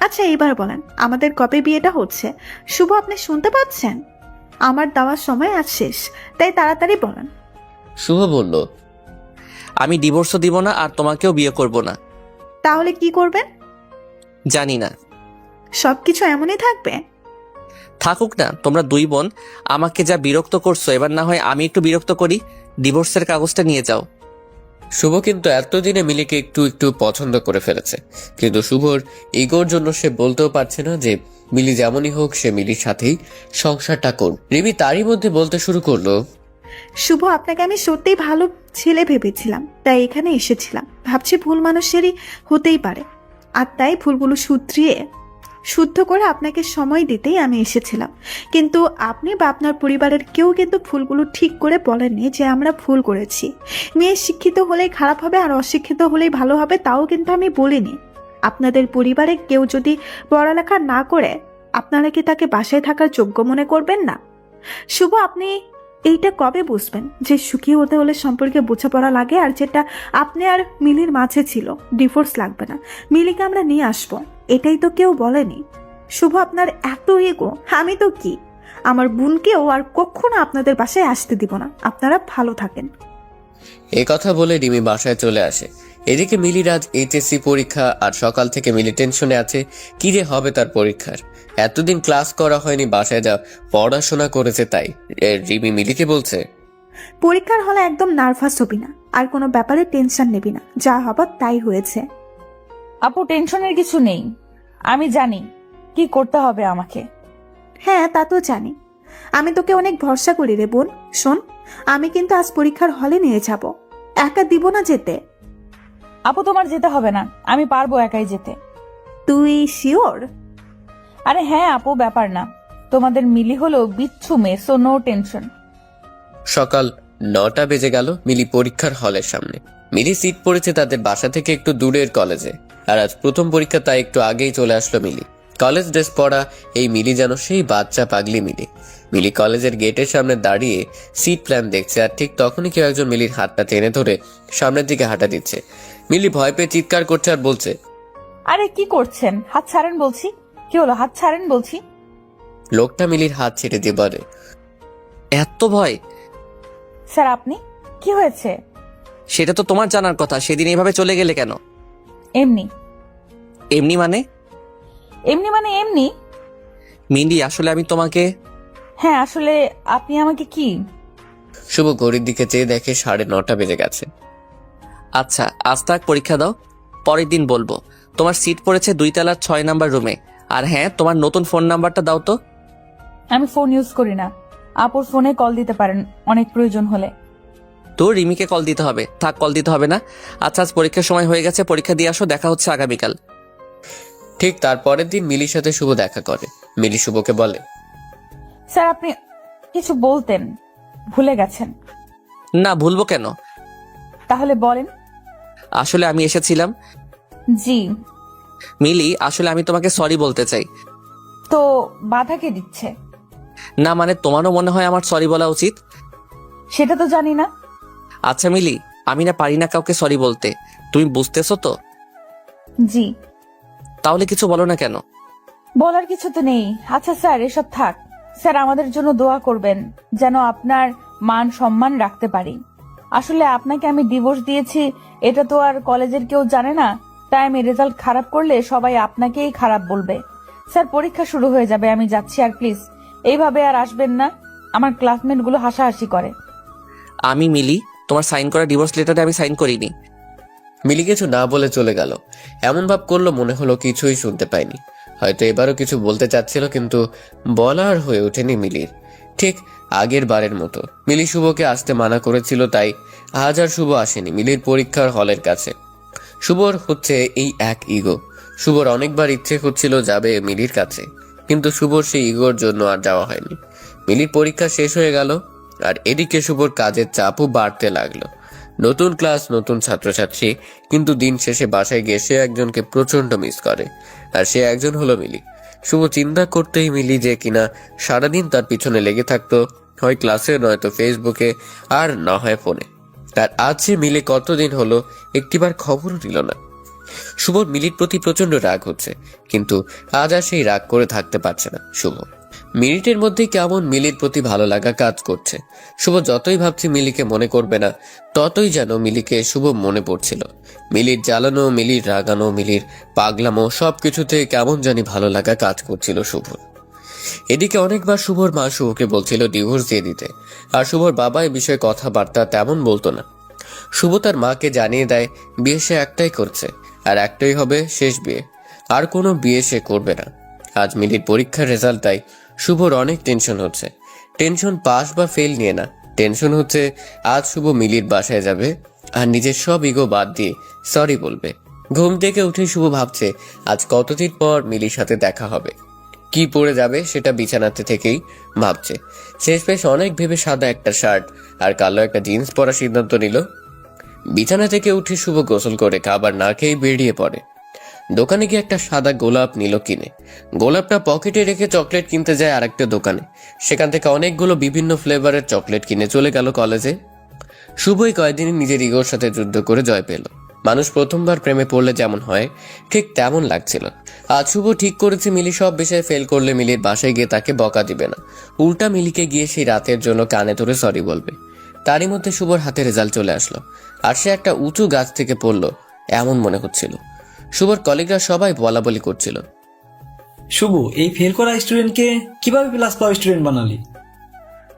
আচ্ছা এইবার বলেন, আমাদের কবে বিয়েটা হচ্ছে? শুভ, আপনি শুনতে পাচ্ছেন? আমার দেওয়ার সময় আজ শেষ, তাই তাড়াতাড়ি বলেন।
শুভ বলল,
আমি ডিভোর্সও দিব না, আর তোমাকেও বিয়ে করব না।
তাহলে কি করবেন?
জানি না।
সবকিছু এমনই থাকবে?
থাকুক না, তোমরা 2 বোন আমাকে যা বিরক্ত করছো, এবার না হয় আমি একটু বিরক্ত করি। ডিভোর্সের কাগজটা নিয়ে যাও।
শুভ কিন্তু এতদিনে মিলিকে একটু একটু পছন্দ করে ফেলেছে, কিন্তু শুভর ইগোর জন্য সে বলতেও পারছে না যে মিলি যেমনই হোক সে মিলির সাথেই সংসারটা করুক। রিমি তারই মধ্যে বলতে শুরু করলো,
শুভ, আপনাকে আমি সত্যিই ভালো ছেলে ভেবেছিলাম, তাই এখানে এসেছিলাম। ভাবছি ভুল মানুষেরই হতেই পারে, আর তাই ভুলগুলো শুদ্ধ করে আপনাকে সময় দিতেই আমি এসেছিলাম। কিন্তু আপনি বা আপনার পরিবারের কেউ কিন্তু ভুলগুলো ঠিক করে বলেননি যে আমরা ভুল করেছি। মেয়ে শিক্ষিত হলেই খারাপ হবে আর অশিক্ষিত হলেই ভালো হবে, তাও কিন্তু আমি বলিনি। আপনাদের পরিবারে কেউ যদি পড়ালেখা না করে, আপনারা কি তাকে বাসায় থাকার যোগ্য মনে করবেন না? শুভ, আপনি এইটা কবে বুঝবেন যে সুখী হতে হলে সম্পর্কে বোঝাপড়া লাগে, আর যেটা আপনি আর মিলির মাঝে ছিল, ডিভোর্স লাগবে না, মিলিকে আমরা নিয়ে আসবো, এটাই তো কেউ বলেনি। শুভ, আপনার এত ইগো। আমি তো কি, আমার বোনকেও আর কখনো আপনাদের বাসায় আসতে দিব না। আপনারা ভালো থাকেন।
এ কথা বলে রিমি বাসায় চলে আসে। এদিকে মিলির আজ এইচএসসি পরীক্ষা, আর সকাল থেকে মিলি টেনশনে আছে কি যে হবে তার পরীক্ষার। এতদিন ক্লাস করা হয়নি, বাসায় যা পড়াশোনা করেছে তাই। রিমি মিলিকে বলছে,
পরীক্ষার হলে একদম নার্ভাস হবি না, আর কোনো ব্যাপারে টেনশন নেবি না, যা হবার তাই হয়েছে।
আপু, টেনশনের কিছু নেই, আমি জানি কি করতে হবে আমাকে।
হ্যাঁ তা তো জানি, আমি তোকে অনেক ভরসা করি রে বোন। শোন, আমি কিন্তু আজ পরীক্ষার হলে নিয়ে যাব, একা দিব না যেতে।
আপু, তোমার যেতে হবে না, আমি পারবো একাই যেতে।
তুই শিওর?
আরে হ্যাঁ আপু, ব্যাপার না, তোমাদের মিলি হলো বিচ্ছু মেয়ে, সো নো টেনশন।
সকাল 9টা বেজে গেল। মিলি পরীক্ষার হলের সামনে। মিলি সিট পড়েছে তাদের বাসা থেকে একটু দূরের কলেজে, আর আজ প্রথম পরীক্ষা, তাই একটু আগেই চলে আসলো মিলি। কলেজ ড্রেস পরা এই মিলি যেন সেই বাচ্চা পাগলি মিলি। মিলি কলেজের গেটের সামনে দাঁড়িয়ে সিট প্ল্যান দেখছে, আর ঠিক তখনই কেউ একজন মিলির হাতটা টেনে ধরে সামনের দিকে হাঁটা দিচ্ছে। মিলি ভয় পেয়ে চিৎকার করছে আর বলছে,
আরে কি করছেন? হাত ছাড়েন বলছি। কি হলো? হাত ছাড়েন বলছি।
লোকটা মিলির হাত ছেড়ে দিয়ে বলে,
এত ভয়?
স্যার আপনি কি হয়েছে?
সেটা তো তোমার জানার কথা। সেদিন এভাবে চলে গেলে কেন?
এমনি।
এমনি মানে?
এমনি মানে এমনি।
মিলি, আসলে আমি তোমাকে...
হ্যাঁ আসলে আপনি আমাকে কি?
শুভ ঘড়ির দিকে চেয়ে দেখে 9:30 বেজে গেছে।
আচ্ছা, আজ থাক, পরীক্ষা দাও, পরের দিন বলবো। তোমার সিট পড়েছে 2 তলার 6 নাম্বার রুমে। আর হ্যাঁ, তোমার নতুন ফোন নাম্বারটা দাও তো।
আমি ফোন ইউজ করি না। আপুর ফোনে কল দিতে পারেন অনেক প্রয়োজন হলে।
তো রিমিকে কল দিতে হবে। থাক, কল দিতে হবে না। আচ্ছা, আজ পরীক্ষার সময় হয়ে গেছে, পরীক্ষা দিয়ে আসো, দেখা হচ্ছে আগামীকাল।
ঠিক তার পরের দিন মিলির সাথে শুভ দেখা করে। মিলি শুভকে বলে,
স্যার আপনি কিছু বলতেন, ভুলে গেছেন।
না, ভুলবো কেন?
তাহলে বলেন।
আসলে আমি এসেছিলাম।
জি।
মিলি, আসলে আমি তোমাকে সরি বলতে চাই।
তো বাধা কে দিচ্ছে?
না মানে, তোমারও মনে হয় আমার সরি বলা উচিত?
সেটা তো জানি না।
আচ্ছা মিলি, আমি না পারি না কাউকে সরি বলতে, তুমি বুঝতেছো তো?
জি।
তাহলে কিছু বলো না কেন?
বলার কিছু তো নেই। আচ্ছা স্যার এসব থাক। স্যার আমাদের জন্য দোয়া করবেন যেন আপনার মান সম্মান রাখতে পারি। আসলে আপনাকে আমি ডিভোর্স দিয়েছি এটা তো আর কলেজের কেউ জানে না, তাই আমি রেজাল্ট খারাপ করলে সবাই আপনাকেই খারাপ বলবে। স্যার পরীক্ষা শুরু হয়ে যাবে, আমি যাচ্ছি। আর প্লিজ এইভাবে আর আসবেন না, আমার ক্লাসমেট গুলো হাসাহাসি করে।
আমি মিলি, তোমার সাইন করা ডিভোর্স লেটারে আমি সাইন করিনি।
মিলি কিছু না বলে চলে গেল। এমন ভাব করলো মনে হলো কিছুই শুনতে পায়নি। হয়তো এবারও কিছু বলতে চাচ্ছিল, কিন্তু বলার হয়ে ওঠেনি মিলির। ঠিক আগের বারের মতো মিলি শুভকে আসতে মানা করেছিল, তাই আজ আর শুভ আসেনি মিলির পরীক্ষার হলের কাছে। শুভর হচ্ছে এই এক ইগো। শুভর অনেকবার ইচ্ছে হচ্ছিল যাবে মিলির কাছে, কিন্তু শুভর সেই ইগোর জন্য আর যাওয়া হয়নি। মিলির পরীক্ষা শেষ হয়ে গেল, আর এদিকে শুভর কাজের চাপও বাড়তে লাগলো। নতুন ক্লাস, নতুন ছাত্রছাত্রী, কিন্তু দিন শেষে বাসায় গিয়ে সে একজনকে প্রচন্ড মিস করে, আর সে একজন হলো মিলি। শুভ চিন্তা করতেই মিলি যে কিনা সারাদিন তার পিছনে লেগে থাকতো, হয় ক্লাসে নয়তো ফেসবুকে, আর না হয় ফোনে। আর আজ সে মিলে কতদিন হলো একটিবার খবরও দিল না। শুভর মিলির প্রতি প্রচন্ড রাগ হচ্ছে, কিন্তু আজ আর সেই রাগ করে থাকতে পারছে না শুভ। মিনিটের মধ্যে কেমন মিলির প্রতি ভালো লাগা কাজ করছে। শুভ যতই ভাবছে মিলিকে মনে করবে না, ততই যেন মিলিকে শুভ মনে পড়ছিল। মিলির জ্বালানো, মিলির রাগানো, মিলির পাগলামো, সবকিছুতে কেমন জানি ভালো লাগা কাজ করছিল শুভর। এদিকে অনেকবার শুভর মা শুভকে বলছিল ডিভোর্স দিয়ে দিতে, আর শুভর বাবা এ বিষয়ে কথাবার্তা তেমন বলতো না। শুভ তার মাকে জানিয়ে দেয় বিয়ে সে একটাই করছে, আর একটাই হবে শেষ বিয়ে, আর কোনো বিয়ে সে করবে না। আজ মিলির পরীক্ষার রেজাল্ট, তাই শুভর অনেক টেনশন হচ্ছে। টেনশন পাস বা ফেল নিয়ে না, টেনশন হচ্ছে আজ শুভ মিলির বাসায় যাবে আর নিজের সব ইগো বাদ দিয়ে সরি বলবে। ঘুম থেকে উঠে শুভ ভাবছে আজ কতদিন পর মিলির সাথে দেখা হবে, কি পরে যাবে সেটা বিছানাতে থেকেই ভাবছে। শেষমেশ অনেক ভেবে সাদা একটা শার্ট আর কালো একটা জিন্স পরার সিদ্ধান্ত নিল। বিছানা থেকে উঠে শুভ গোসল করে খাবার না খেয়ে বেরিয়ে পড়ে। দোকানে গিয়ে একটা সাদা গোলাপ নিল কিনে। গোলাপটা পকেটে রেখে চকলেট কিনতে যায় আরেকটা দোকানে। সেখান থেকে অনেকগুলো বিভিন্ন ফ্লেভারের চকলেট কিনে চলে গেল কলেজে। শুভই কয়েকদিন নিজের ইগোর সাথে যুদ্ধ করে জয় পেল। মানুষ প্রথমবার প্রেমে পড়লে যেমন হয় ঠিক তেমন লাগছিল। আজ শুভ ঠিক করেছে মিলি সব বিষয়ে ফেল করলে মিলির বাসায় গিয়ে তাকে বকা দিবে না, উল্টা মিলিকে গিয়ে সেই রাতের জন্য কানে ধরে সরি বলবে। তারই মধ্যে শুভর হাতে রেজাল্ট চলে আসলো, আর সে একটা উঁচু গাছ থেকে পড়লো এমন মনে হচ্ছিল। শুভর কলিগরা সবাই বলা বলি করছিল,
শুভ এই ফেল করা স্টুডেন্টকে কিভাবে প্লাস পাওয়া স্টুডেন্ট বানালি?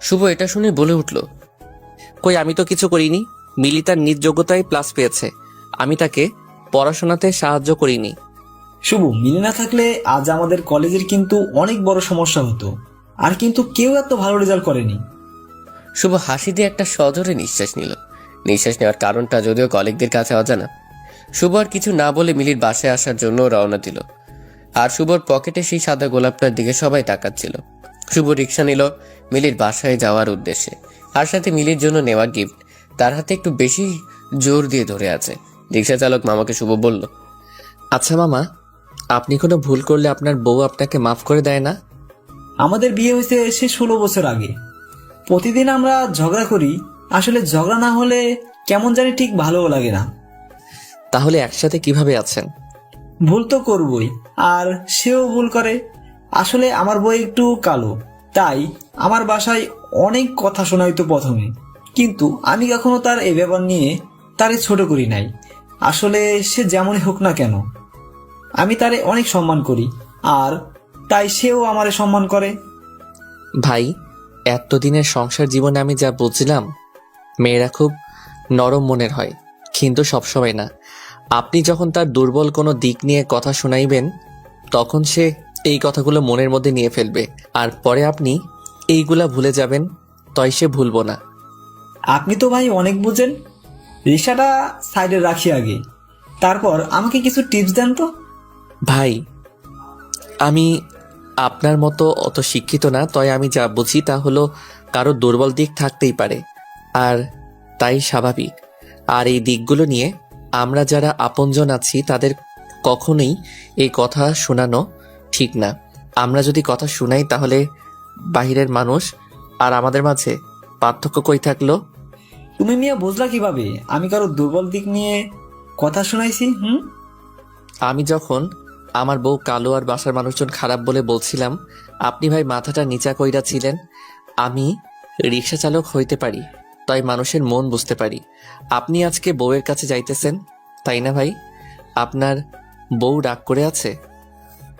শুভ এটা শুনে বলে উঠল,
কই, আমি তো কিছু করিনি। মিলি তার নিজ যোগ্যতায় প্লাস পেয়েছে, আমি তাকে পড়াশোনাতে সাহায্য করিনি।
শুভ মিলে না থাকলে আজ আমাদের কলেজের কিন্তু অনেক বড় সমস্যা হতো, আর কিন্তু কেউ এত ভালো রেজাল্ট করেনি।
শুভ হাসি দিয়ে একটা সজোরে নিঃশ্বাস নিল। নিঃশ্বাস নেওয়ার কারণটা যদিও কলিগদের কাছে অজানা। শুভ আর কিছু না বলে মিলির বাসায় আসার জন্য রওনা দিল, আর শুভর পকেটে সেই সাদা গোলাপটার দিকে সবাই তাকাচ্ছিল। শুভ রিক্সা নিল মিলির বাসায় যাওয়ার উদ্দেশ্যে, আর সাথে মিলির জন্য নেওয়া গিফট তার হাতে একটু বেশি জোর দিয়ে ধরে আছে। রিক্সা চালক মামাকে শুভ বলল,
আচ্ছা মামা, আপনি কোনো ভুল করলে আপনার বউ আপনাকে মাফ করে দেয় না?
আমাদের বিয়ে হয়েছে সে 16 বছর আগে। প্রতিদিন আমরা ঝগড়া করি, আসলে ঝগড়া না হলে কেমন জানি ঠিক ভালোও লাগে না।
তাহলে একসাথে কিভাবে আছেন?
ভুল তো করবই, আর সেও ভুল করে। আসলে আমার বউ একটু কালো, তাই আমার বাসায় অনেক কথা শোনাইতো প্রথমে, কিন্তু আমি কখনো তার এই ব্যাপার নিয়ে তারে ছোট করি নাই। আসলে সে যেমনই হোক না কেন, আমি তারে অনেক সম্মান করি, আর তাই সেও আমারে সম্মান করে।
ভাই, এতদিনের সংসার জীবনে আমি যা বুঝলাম, মেয়েরা খুব নরম মনের হয়, কিন্তু সবসময় না। আপনি যখন তার দুর্বল কোনো দিক নিয়ে কথা শোনাইবেন, তখন সে এই কথাগুলো মনের মধ্যে নিয়ে ফেলবে, আর পরে আপনি এইগুলা ভুলে যাবেন, তাই সে ভুলবো না।
আপনি তো ভাই অনেক বুঝেন। রিক্সাটা সাইডে রাখি আগে, তারপর আমাকে কিছু টিপস দেন তো।
ভাই, আমি আপনার মতো অত শিক্ষিত না, তাই আমি যা বুঝি তা হলো কারো দুর্বল দিক থাকতেই পারে, আর তাই স্বাভাবিক। আর এই দিকগুলো নিয়ে আমরা যারা আপনজন আছি তাদের কখনোই এই কথা শোনানো ঠিক না। আমরা যদি কথা শুনাই তাহলে বাহিরের মানুষ আর আমাদের মাঝে পার্থক্য কই থাকলো?
তুমি মিয়া বুঝলা কিভাবে আমি কারো দুর্বল দিক নিয়ে কথা শোনাইছি?
আমি যখন আমার বউ কালো আর বাসার মানুষজন খারাপ বলে বলছিলাম, আপনি ভাই মাথাটা নিচা কইরা ছিলেন। আমি রিক্সা চালক হইতে পারি, তাই মানুষের মন বুঝতে পারি। আপনি আজকে বউয়ের কাছে যাইতেছেন, তাই না ভাই? আপনার বউ রাগ করে আছে?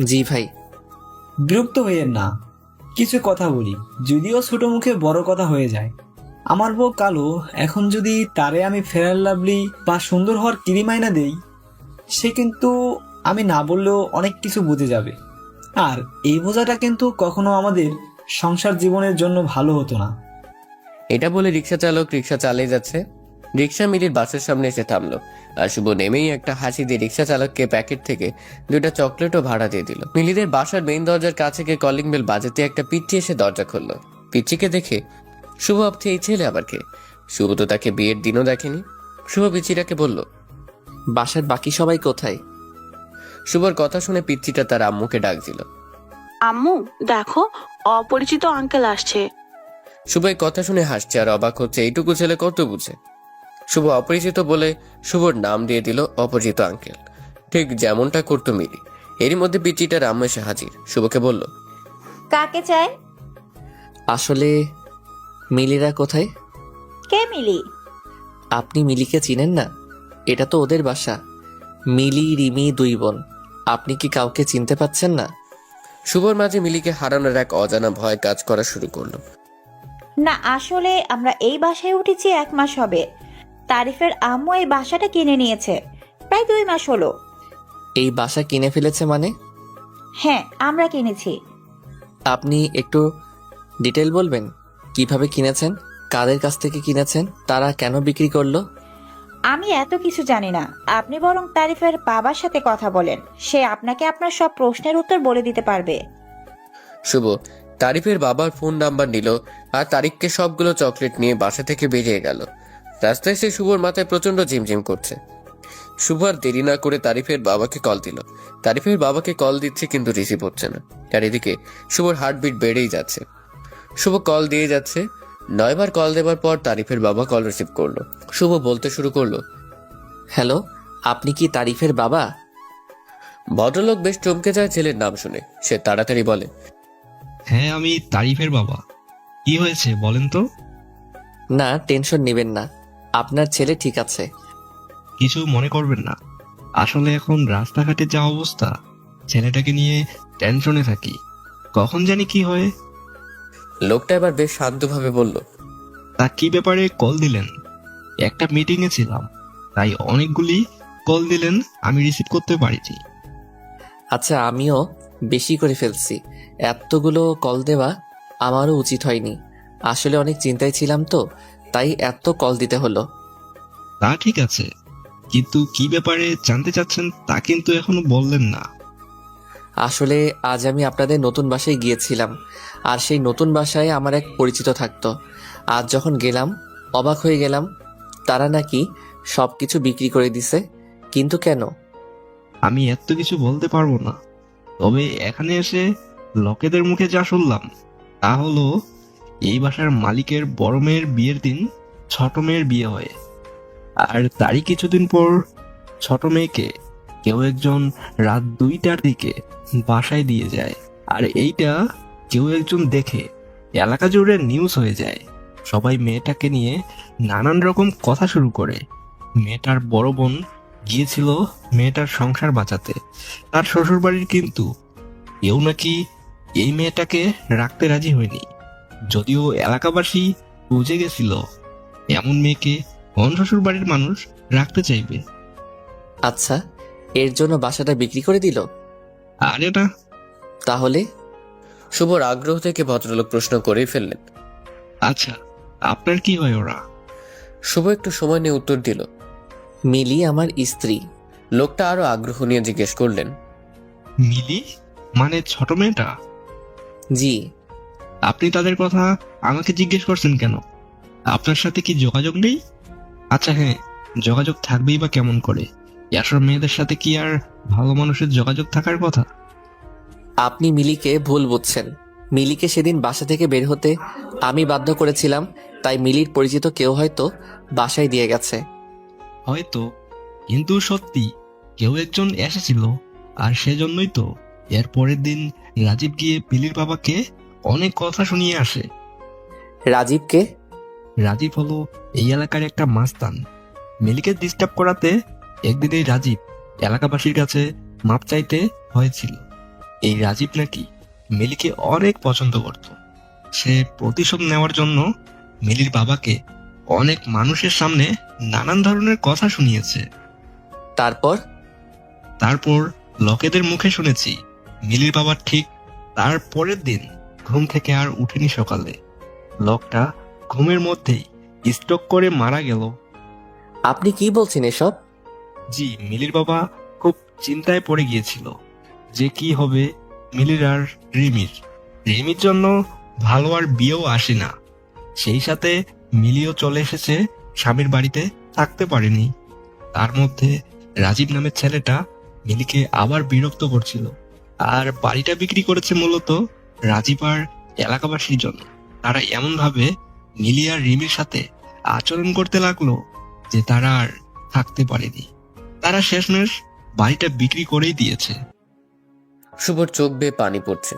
জি ভাই।
বিরক্ত হইয়েন না, কিছু কথা বলি, যদিও ছোট মুখে বড় কথা হয়ে যায়। আমার বউ কালো, এখন যদি তারে আমি ফেয়ার লাভলি বা সুন্দর হওয়ার ক্রিম আইনা দেই, সে কিন্তু আমি না বললেও অনেক কিছু বুঝে যাবে। আর এই বোঝাটা কিন্তু কখনো আমাদের সংসার জীবনের জন্য ভালো হতো না।
এটা বলে রিক্সা চালক রিক্সা চালিয়ে যাচ্ছে। রিক্সা মিলির বাসের সামনে এসে থামলো, আর শুভ নেমেই একটা হাসি দিয়ে রিক্সা চালককে প্যাকেট থেকে 2টা চকলেটও ভাড়া দিয়ে দিল। মিলিদের বাসার মেইন দরজার কাছে গিয়ে কলিং বেল বাজাতে একটা পিচ্চি এসে দরজা খুললো। পিচ্চিকে দেখে শুভ ভাবছে এই ছেলে আবার কে? শুভ তো তাকে বিয়ের দিনও দেখেনি। শুভ পিচ্চিটাকে বলল,
বাসার বাকি সবাই কোথায়?
শুভর কথা শুনে পিচ্চিটা তার আম্মুকে ডাক দিল।
আম্মু দেখো, অপরিচিত আঙ্কেল আসছে।
শুভ এই কথা শুনে হাসছে আর অবাক হচ্ছে, এইটুকু ছেলে কত বুঝে। শুভ অপরিচিত বলে শুভর নাম দিয়ে দিল অপরিচিত আঙ্কেল, ঠিক যেমনটা করতো মিলি। এরই মধ্যে পিচ্চিটার আম্মু এসে হাজির। শুভকে বলল,
কাকে চাই?
আসলে মিলিরা কোথায়?
কে মিলি?
আপনি মিলিকে চিনেন না? এটা তো ওদের বাসা। মিলি, রিমি 2 বোন। আপনি কি কাউকে চিনতে পাচ্ছেন না?
শুভর মাঝে মিলিকে হারানোর এক অজানা ভয় কাজ করা শুরু করলো।
না, আসলে আমরা এই বাসায় উঠেছি 1 মাস হবে। তারিফের আম্মু এই বাসাটা কিনে নিয়েছে, প্রায় 2 মাস হলো।
এই বাসা কিনে ফেলেছে মানে?
হ্যাঁ, আমরা কিনেছি।
আপনি একটু ডিটেল বলবেন, কিভাবে কিনেছেন, কাদের কাছ থেকে কিনেছেন, তারা কেন বিক্রি করলো?
আমি এত কিছু জানি না, আপনি বরং তারিফের বাবার সাথে কথা বলেন, সে আপনাকে আপনার সব প্রশ্নের উত্তর বলে দিতে পারবে।
শুভ তারিফের বাবার ফোন নাম্বার নিল আর তারিককে সবগুলো চকলেট নিয়ে বাসা থেকে বেরিয়ে গেল। রাস্তায় সে শুভর মাথায় প্রচন্ড ঝিমঝিম করছে। শুভ আর দেরি না করে তারিফের বাবাকে কল দিল। তারিফের বাবাকে কল দিচ্ছে কিন্তু রিসিভ হচ্ছে না, আর এদিকে শুভর হার্টবিট বেড়েই যাচ্ছে। শুভ কল দিয়ে যাচ্ছে। 9 বার কল দেওয়ার পর তারিফের বাবা কল রিসিভ করলো। শুভ বলতে শুরু করলো,
হ্যালো, আপনি কি তারিফের বাবা?
ভদ্রলোক বেশ চমকে যায় ছেলের নাম শুনে। সে তাড়াতাড়ি বলে,
হ্যাঁ, আমি তারিফের বাবা। কি হয়েছে বলেন তো?
না, টেনশন নেবেন না, আপনার ছেলে ঠিক আছে।
কিছু মনে করবেন না, আসলে এখন রাস্তাঘাটে যা অবস্থা, ছেলেটাকে নিয়ে টেনশনে থাকি, কখন জানি কি হয়।
লোকটা এবার বেশ শান্তভাবে বলল,
তা কি ব্যাপারে কল দিলেন? একটা মিটিংয়ে ছিলাম, তাই অনেকগুলি কল দিলেন, আমি রিসিভ করতে পারিনি।
আচ্ছা, আমিও বেশি করে ফেলছি, এতগুলো কল দেওয়া আমারও উচিত হয়নি। আসলে অনেক চিন্তায় ছিলাম তো, তাই এত কল দিতে হলো।
তা ঠিক আছে, কিন্তু কি ব্যাপারে জানতে চাচ্ছেন তা কিন্তু এখনো বললেন না।
আসলে আজ আমি আপনাদের নতুন বাসায় গিয়েছিলাম, আর সেই নতুন বাসায় আমার এক পরিচিত থাকতো। আজ যখন গেলাম অবাক হয়ে গেলাম, তারা নাকি সব কিছু বিক্রি করে দিছে। কিন্তু কেন?
আমি এত কিছু বলতে পারবো না, তবে এখানে এসে লোকেদের মুখে যা শুনলাম তা হলো এই বাসার মালিকের বড় মেয়ের বিয়ের দিন ছোট মেয়ের বিয়ে হয়, আর তারই কিছুদিন পর ছোট মেয়েকে কেউ একজন রাত 2টার দিকে বাসায় দিয়ে যায়। আর এইটা কেউ একজন দেখে এলাকা জুড়ে নিউজ হয়ে যায়। সবাই মেয়েটাকে নিয়ে নানান রকম কথা শুরু করে। মেয়েটার বড় বোন গিয়েছিল মেয়েটার সংসার বাঁচাতে তার শ্বশুর বাড়ির, কিন্তু কেউ নাকি এই মেয়েটাকে রাখতে রাজি হয়নি। যদিও এলাকাবাসী বুঝে গেছিল এমন মেয়েকে কোন শ্বশুর বাড়ির মানুষ রাখতে চাইবে।
আচ্ছা, এর জন্য বাসাটা বিক্রি করে দিল?
আরে না,
তাহলে?
শুভর আগ্রহ থেকে ভদ্রলোক প্রশ্ন করেই ফেললেন।
আচ্ছা আপনার কি হয় ওরা?
শুভ একটু সময় নিয়ে উত্তর দিল।
মিলি আমার স্ত্রী।
লোকটা আরো আগ্রহ নিয়ে জিজ্ঞেস করলেন,
মিলি মানে ছোট মেয়েটা?
জি।
আপনি তাদের কথা আমাকে জিজ্ঞেস করছেন কেন? আপনার সাথে কি যোগাযোগ নেই? আচ্ছা হ্যাঁ, যোগাযোগ থাকবেই বা কেমন করে? এসব মেয়েদের সাথে কি আর ভালো মানুষের যোগাযোগ থাকার কথা?
আপনি মিলিকে ভুল বুঝছেন। মিলিকে সেদিন বাসা থেকে বের হতে আমি বাধ্য করেছিলাম, তাই মিলির পরিচিত কেউ হয়তো বাসায় দিয়ে গেছে।
হয়তো, কিন্তু সত্যি কেউ একজন এসেছিল। আর সেজন্যই তো এর পরের দিন রাজীব গিয়ে মিলির বাবাকে অনেক কথা শুনিয়ে আসে।
রাজীবকে?
রাজীব হলো এই এলাকার একটা মাস্তান। মিলিকে ডিস্টার্ব করাতে একদিন এই রাজীব এলাকাবাসীর কাছে মাপ চাইতে হয়েছিল। এই রাজীব নাকি মিলিকে অনেক পছন্দ করত। সে প্রতিশোধ নেওয়ার জন্য মিলির বাবাকে অনেক মানুষের সামনে নানান ধরনের কথা শুনিয়েছে। তারপর লোকেদের মুখে শুনেছি মিলির বাবা ঠিক তার পরের দিন ঘুম থেকে আর উঠেনি সকালে। লোকটা ঘুমের মধ্যেই স্ট্রোক করে মারা গেল।
আপনি কি বলছেন এসব?
জি, মিলির বাবা খুব চিন্তায় পড়ে গিয়েছিল যে কি হবে মিলির আর রিমির জন্য ভালো আর বিয়েও আসে না। সেই সাথে মিলিও চলে এসেছে স্বামীর বাড়িতে, থাকতে পারেনি। তার মধ্যে রাজীব নামের ছেলেটা মিলিকে আবার বিরক্ত করছিল। আর বাড়িটা বিক্রি করেছে মূলত রাজীব আর এলাকাবাসীর জন্য। তারা এমন ভাবে মিলি আর রিমির সাথে আচরণ করতে লাগলো যে তারা আর থাকতে পারেনি। তারা শেষমেশ বাড়িটা বিক্রি করেই দিয়েছে।
শুভর চোখ বেয়ে পানি পড়ছে।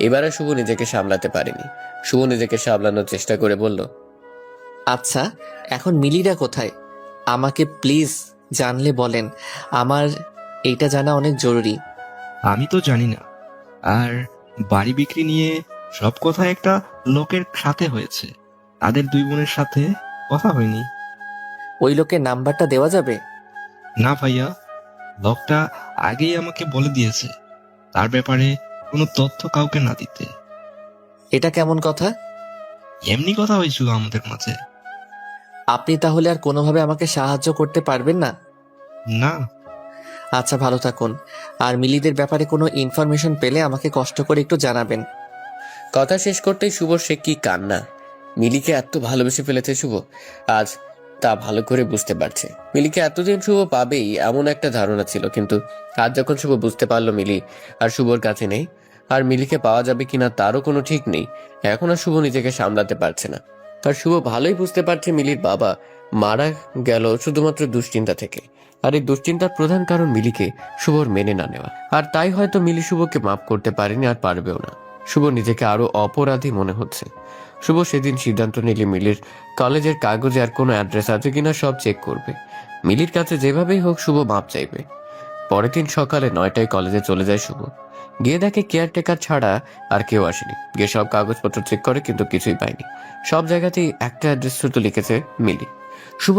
এবারে শুভ নিজেকে সামলাতে পারেনি। শুভ নিজেকে সামলানোর চেষ্টা করে বলল,
আচ্ছা, এখন মিলিরা কোথায়? আমাকে প্লিজ জানলে বলেন, আমার এইটা জানা অনেক জরুরি।
আমি তো জানি না। আর বাড়ি বিক্রি নিয়ে সব কথা একটা লোকের সাথে হয়েছে, তাদের দুই বোনের সাথে কথা হয়নি।
ওই লোকের নাম্বারটা দেওয়া যাবে?
না ভাইয়া, লোকটা আগেই আমাকে বলে দিয়েছে তার ব্যাপারে কোনো তথ্য কাউকে না দিতে।
এটা কেমন কথা?
এমনি কথা হয়েছিল আমাদের মাঝে।
আপনি তাহলে আর কোনোভাবে আমাকে সাহায্য করতে পারবেন না?
না।
আচ্ছা, ভালো থাকুন। আর মিলিদের ব্যাপারে কোনো ইনফরমেশন পেলে আমাকে কষ্ট করে একটু জানাবেন।
কথা শেষ করতেই শুভর সে কি কান্না। মিলিকে এত ভালোবেসে ফেলেছে শুভ, আজ তা ভালো করে বুঝতে পারছে। মিলিকে এতদিন শুভ পাবেই এমন একটা ধারণা ছিল, কিন্তু আজ যখন শুভ বুঝতে পারলো মিলি আর শুভর কাছে নেই, আর মিলিকে পাওয়া যাবে কিনা তারও কোনো ঠিক নেই, এখন আর শুভ নিজেকে সামলাতে পারছে না। আর শুভ ভালোই বুঝতে পারছে মিলির বাবা মারা গেল শুধুমাত্র দুশ্চিন্তা থেকে। আর এই দুশ্চিন্তার প্রধান কারণ মিলিকে শুভর মেনে না নেওয়া। আর তাই হয়তো মিলি শুভকে মাফ করতে পারেনি, আর পারবেও না। শুভ নিজেকে আরো অপরাধী মনে হচ্ছে। শুভ সেদিন সিদ্ধান্ত নিলে মিলির কলেজের কাগজে আর কোনো অ্যাড্রেস আছে কিনা সব চেক করবে। মিলির কাছে যেভাবেই হোক শুভ মাপ চাইবে। পরের দিন সকালে 9টায় কলেজে চলে যায় শুভ। গিয়ে দেখে কেয়ারটেকার ছাড়া আর কেউ আসেনি। গিয়ে সব কাগজপত্র চেক করে, কিন্তু কিছুই পায়নি। সব জায়গাতেই একটা অ্যাড্রেস শুধু লিখেছে মিলি। শুভ